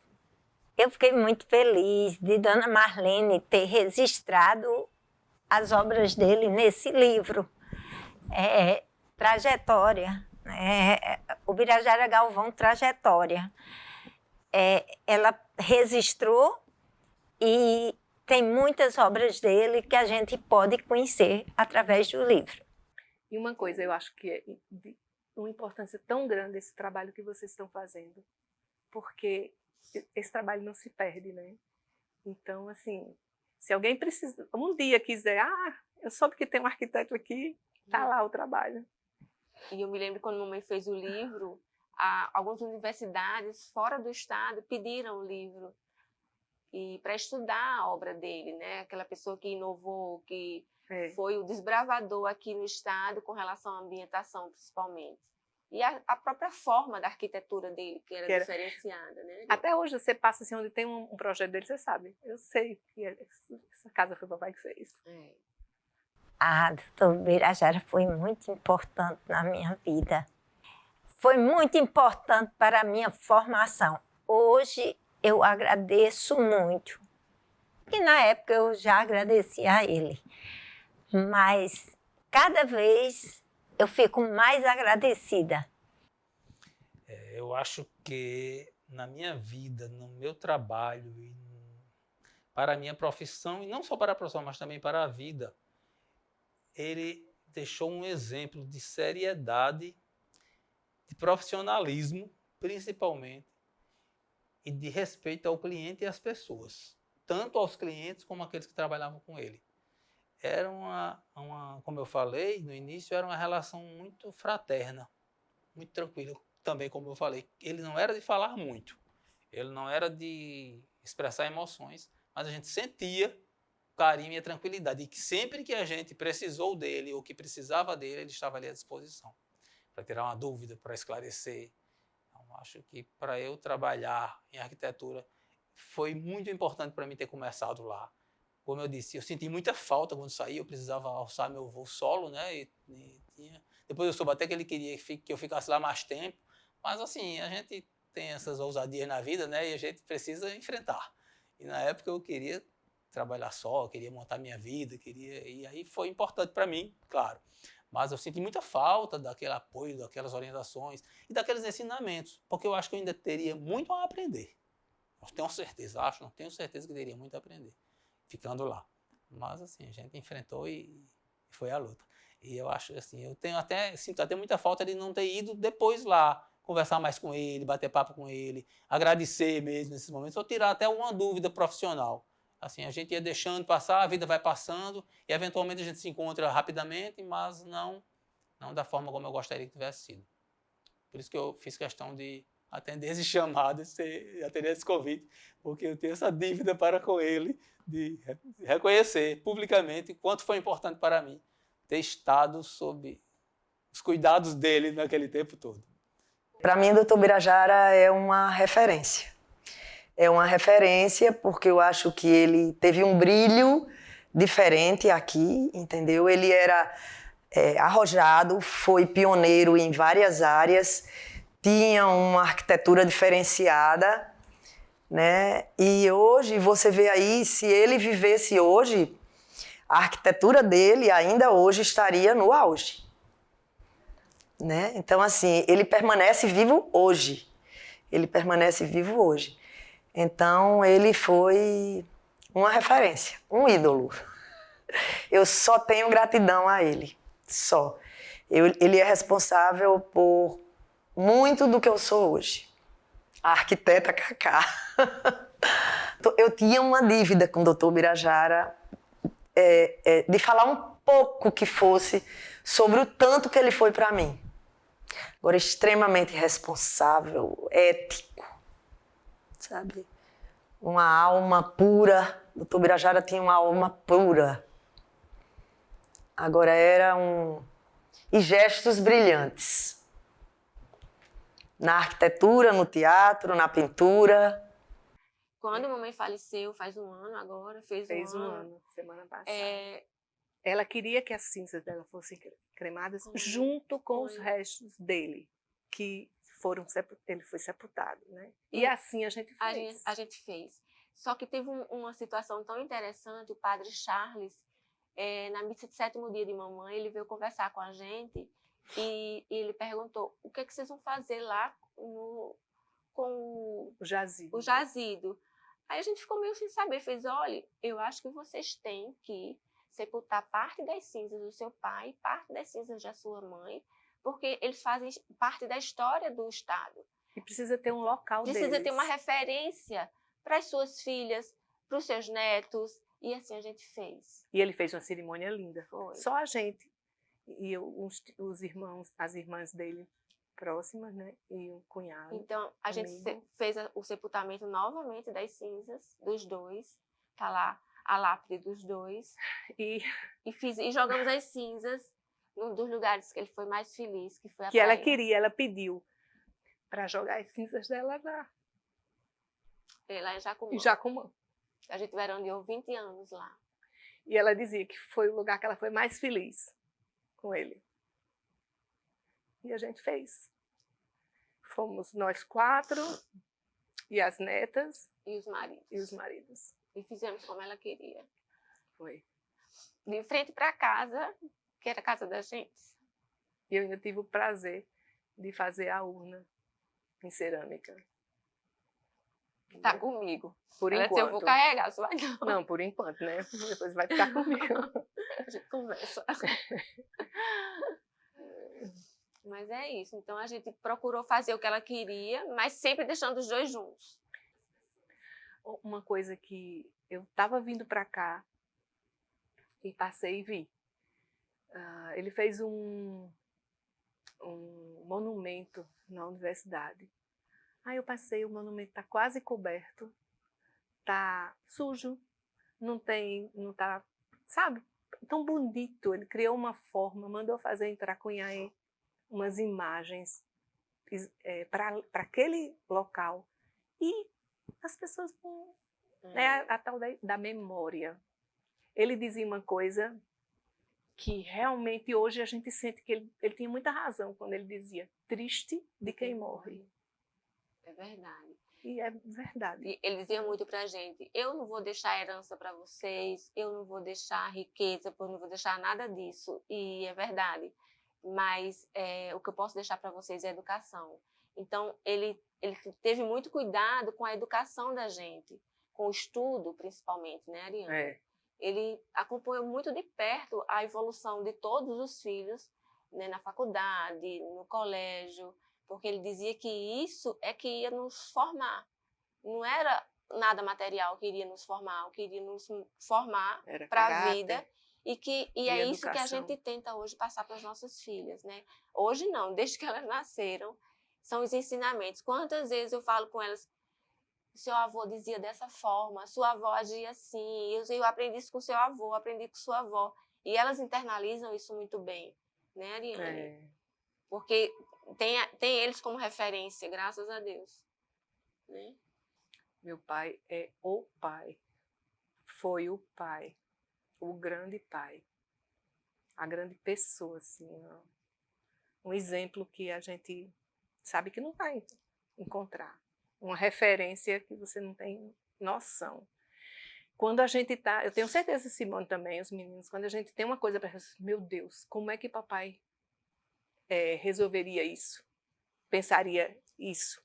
Eu fiquei muito feliz de Dona Marlene ter registrado as obras dele nesse livro. Trajetória. Ubirajara Galvão, Trajetória. Ela registrou e tem muitas obras dele que a gente pode conhecer através do livro. E uma coisa, eu acho que é de uma importância tão grande esse trabalho que vocês estão fazendo, porque esse trabalho não se perde, né? Então, assim, se alguém precisa, um dia quiser, eu soube que tem um arquiteto aqui, tá lá o trabalho. E eu me lembro quando a mamãe fez o livro, algumas universidades fora do estado pediram o livro para estudar a obra dele, né? Aquela pessoa que inovou, que foi o desbravador aqui no estado com relação à ambientação, principalmente. E a própria forma da arquitetura dele, que era diferenciada, né? Até hoje, você passa assim, onde tem um projeto dele, você sabe. Eu sei que essa casa foi o papai que fez. Doutor Ubirajara foi muito importante na minha vida. Foi muito importante para a minha formação. Hoje, eu agradeço muito. E na época, eu já agradecia a ele. Mas, cada vez, eu fico mais agradecida. Eu acho que na minha vida, no meu trabalho, e para a minha profissão, e não só para a profissão, mas também para a vida, ele deixou um exemplo de seriedade, de profissionalismo, principalmente, e de respeito ao cliente e às pessoas, tanto aos clientes como àqueles que trabalhavam com ele. era como eu falei no início, era uma relação muito fraterna, muito tranquila. Também, como eu falei, ele não era de falar muito, ele não era de expressar emoções, mas a gente sentia o carinho e a tranquilidade, e que sempre que a gente precisou dele ou que precisava dele, ele estava ali à disposição, para tirar uma dúvida, para esclarecer. Então, acho que para eu trabalhar em arquitetura, foi muito importante para mim ter começado lá. Como eu disse, eu senti muita falta quando saí, eu precisava alçar meu voo solo, né? Depois eu soube até que ele queria que eu ficasse lá mais tempo, mas assim, a gente tem essas ousadias na vida, né? E a gente precisa enfrentar. E na época eu queria trabalhar só, queria montar minha vida, e aí foi importante para mim, claro. Mas eu senti muita falta daquele apoio, daquelas orientações e daqueles ensinamentos, porque eu acho que eu ainda teria muito a aprender. Não tenho certeza, não tenho certeza que teria muito a aprender ficando lá. Mas assim, a gente enfrentou e foi a luta. E eu acho assim, sinto até muita falta de não ter ido depois lá, conversar mais com ele, bater papo com ele, agradecer mesmo nesses momentos, ou tirar até uma dúvida profissional. Assim, a gente ia deixando passar, a vida vai passando, e eventualmente a gente se encontra rapidamente, mas não da forma como eu gostaria que tivesse sido. Por isso que eu fiz questão de atender esse chamado, atender esse convite, porque eu tenho essa dívida para com ele, de reconhecer publicamente quanto foi importante para mim ter estado sob os cuidados dele naquele tempo todo. Para mim, o Dr. Birajara é uma referência. É uma referência porque eu acho que ele teve um brilho diferente aqui, entendeu? Ele era arrojado, foi pioneiro em várias áreas, tinha uma arquitetura diferenciada, né? E hoje você vê aí, se ele vivesse hoje, a arquitetura dele ainda hoje estaria no auge, né? Então, assim, ele permanece vivo hoje. Ele permanece vivo hoje. Então, ele foi uma referência, um ídolo. Eu só tenho gratidão a ele, só. Ele é responsável por muito do que eu sou hoje. A arquiteta Cacá. Eu tinha uma dívida com o Dr. Birajara de falar um pouco que fosse sobre o tanto que ele foi para mim. Agora, extremamente responsável, ético, sabe? Uma alma pura. O Dr. Birajara tinha uma alma pura. Agora, e gestos brilhantes. Na arquitetura, no teatro, na pintura. Quando a mamãe faleceu, faz um ano agora, fez um ano, semana passada. Ela queria que as cinzas dela fossem cremadas junto com os restos dele, que ele foi sepultado, né? E assim a gente fez. A gente fez. Só que teve uma situação tão interessante, o padre Charles, na missa de 7º dia de mamãe, ele veio conversar com a gente e ele perguntou, o que vocês vão fazer lá com o jazido? Aí a gente ficou meio sem saber, fez, olha, eu acho que vocês têm que sepultar parte das cinzas do seu pai, parte das cinzas da sua mãe, porque eles fazem parte da história do Estado. E precisa ter um local deles. Precisa ter uma referência para as suas filhas, para os seus netos, e assim a gente fez. E ele fez uma cerimônia linda. Foi. Só a gente e os irmãos, as irmãs dele próximas, né? E o cunhado. Então, a gente fez o sepultamento novamente das cinzas dos dois. Tá lá a lápide dos dois. E jogamos as cinzas num dos lugares que ele foi mais feliz, que foi a praia. Ela queria, ela pediu para jogar as cinzas dela lá em Jacumã. Em Jacumã. A gente veraneou 20 anos lá. E ela dizia que foi o lugar que ela foi mais feliz com ele. E a gente fez. Fomos nós 4 e as netas. E os maridos. E fizemos como ela queria. Foi. De frente para casa, que era a casa da gente. E eu ainda tive o prazer de fazer a urna em cerâmica. Tá comigo. Por ela enquanto. Disse, eu vou carregar, você vai não. Não, por enquanto, né? Depois vai ficar comigo. A gente conversa. Mas é isso. Então a gente procurou fazer o que ela queria, mas sempre deixando os dois juntos. Uma coisa que eu estava vindo para cá e passei e vi. Ele fez um monumento na universidade. Aí eu passei, o monumento está quase coberto, está sujo, não está, sabe, tão bonito. Ele criou uma forma, mandou fazer em Tracunhaí umas imagens para aquele local. E as pessoas, a tal da memória. Ele dizia uma coisa que realmente hoje a gente sente que ele tinha muita razão quando ele dizia: triste de quem morre. É verdade. E é verdade. E ele dizia muito pra gente: eu não vou deixar herança para vocês, eu não vou deixar riqueza, eu não vou deixar nada disso. E é verdade. Mas o que eu posso deixar para vocês é educação. Então, ele teve muito cuidado com a educação da gente, com o estudo, principalmente, né, Ariana? Ele acompanhou muito de perto a evolução de todos os filhos, né, na faculdade, no colégio, porque ele dizia que isso é que ia nos formar. Não era nada material que iria nos formar, o que iria nos formar para a vida. E é isso que a gente tenta hoje passar para as nossas filhas, né? Hoje não, desde que elas nasceram, são os ensinamentos. Quantas vezes eu falo com elas: seu avô dizia dessa forma, sua avó agia assim, eu aprendi isso com seu avô, aprendi com sua avó. E elas internalizam isso muito bem, né, Ariane? Porque tem eles como referência, graças a Deus. Né? Meu pai é o pai, foi o pai, o grande pai, a grande pessoa, assim, um exemplo que a gente sabe que não vai encontrar, uma referência que você não tem noção. Quando a gente tá, eu tenho certeza, Simone também, os meninos, quando a gente tem uma coisa para resolver, meu Deus, como é que papai resolveria isso? Pensaria isso?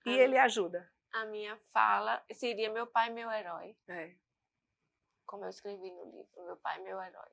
E ele ajuda. A minha fala seria: meu pai, meu herói. Como eu escrevi no livro, meu pai, meu herói.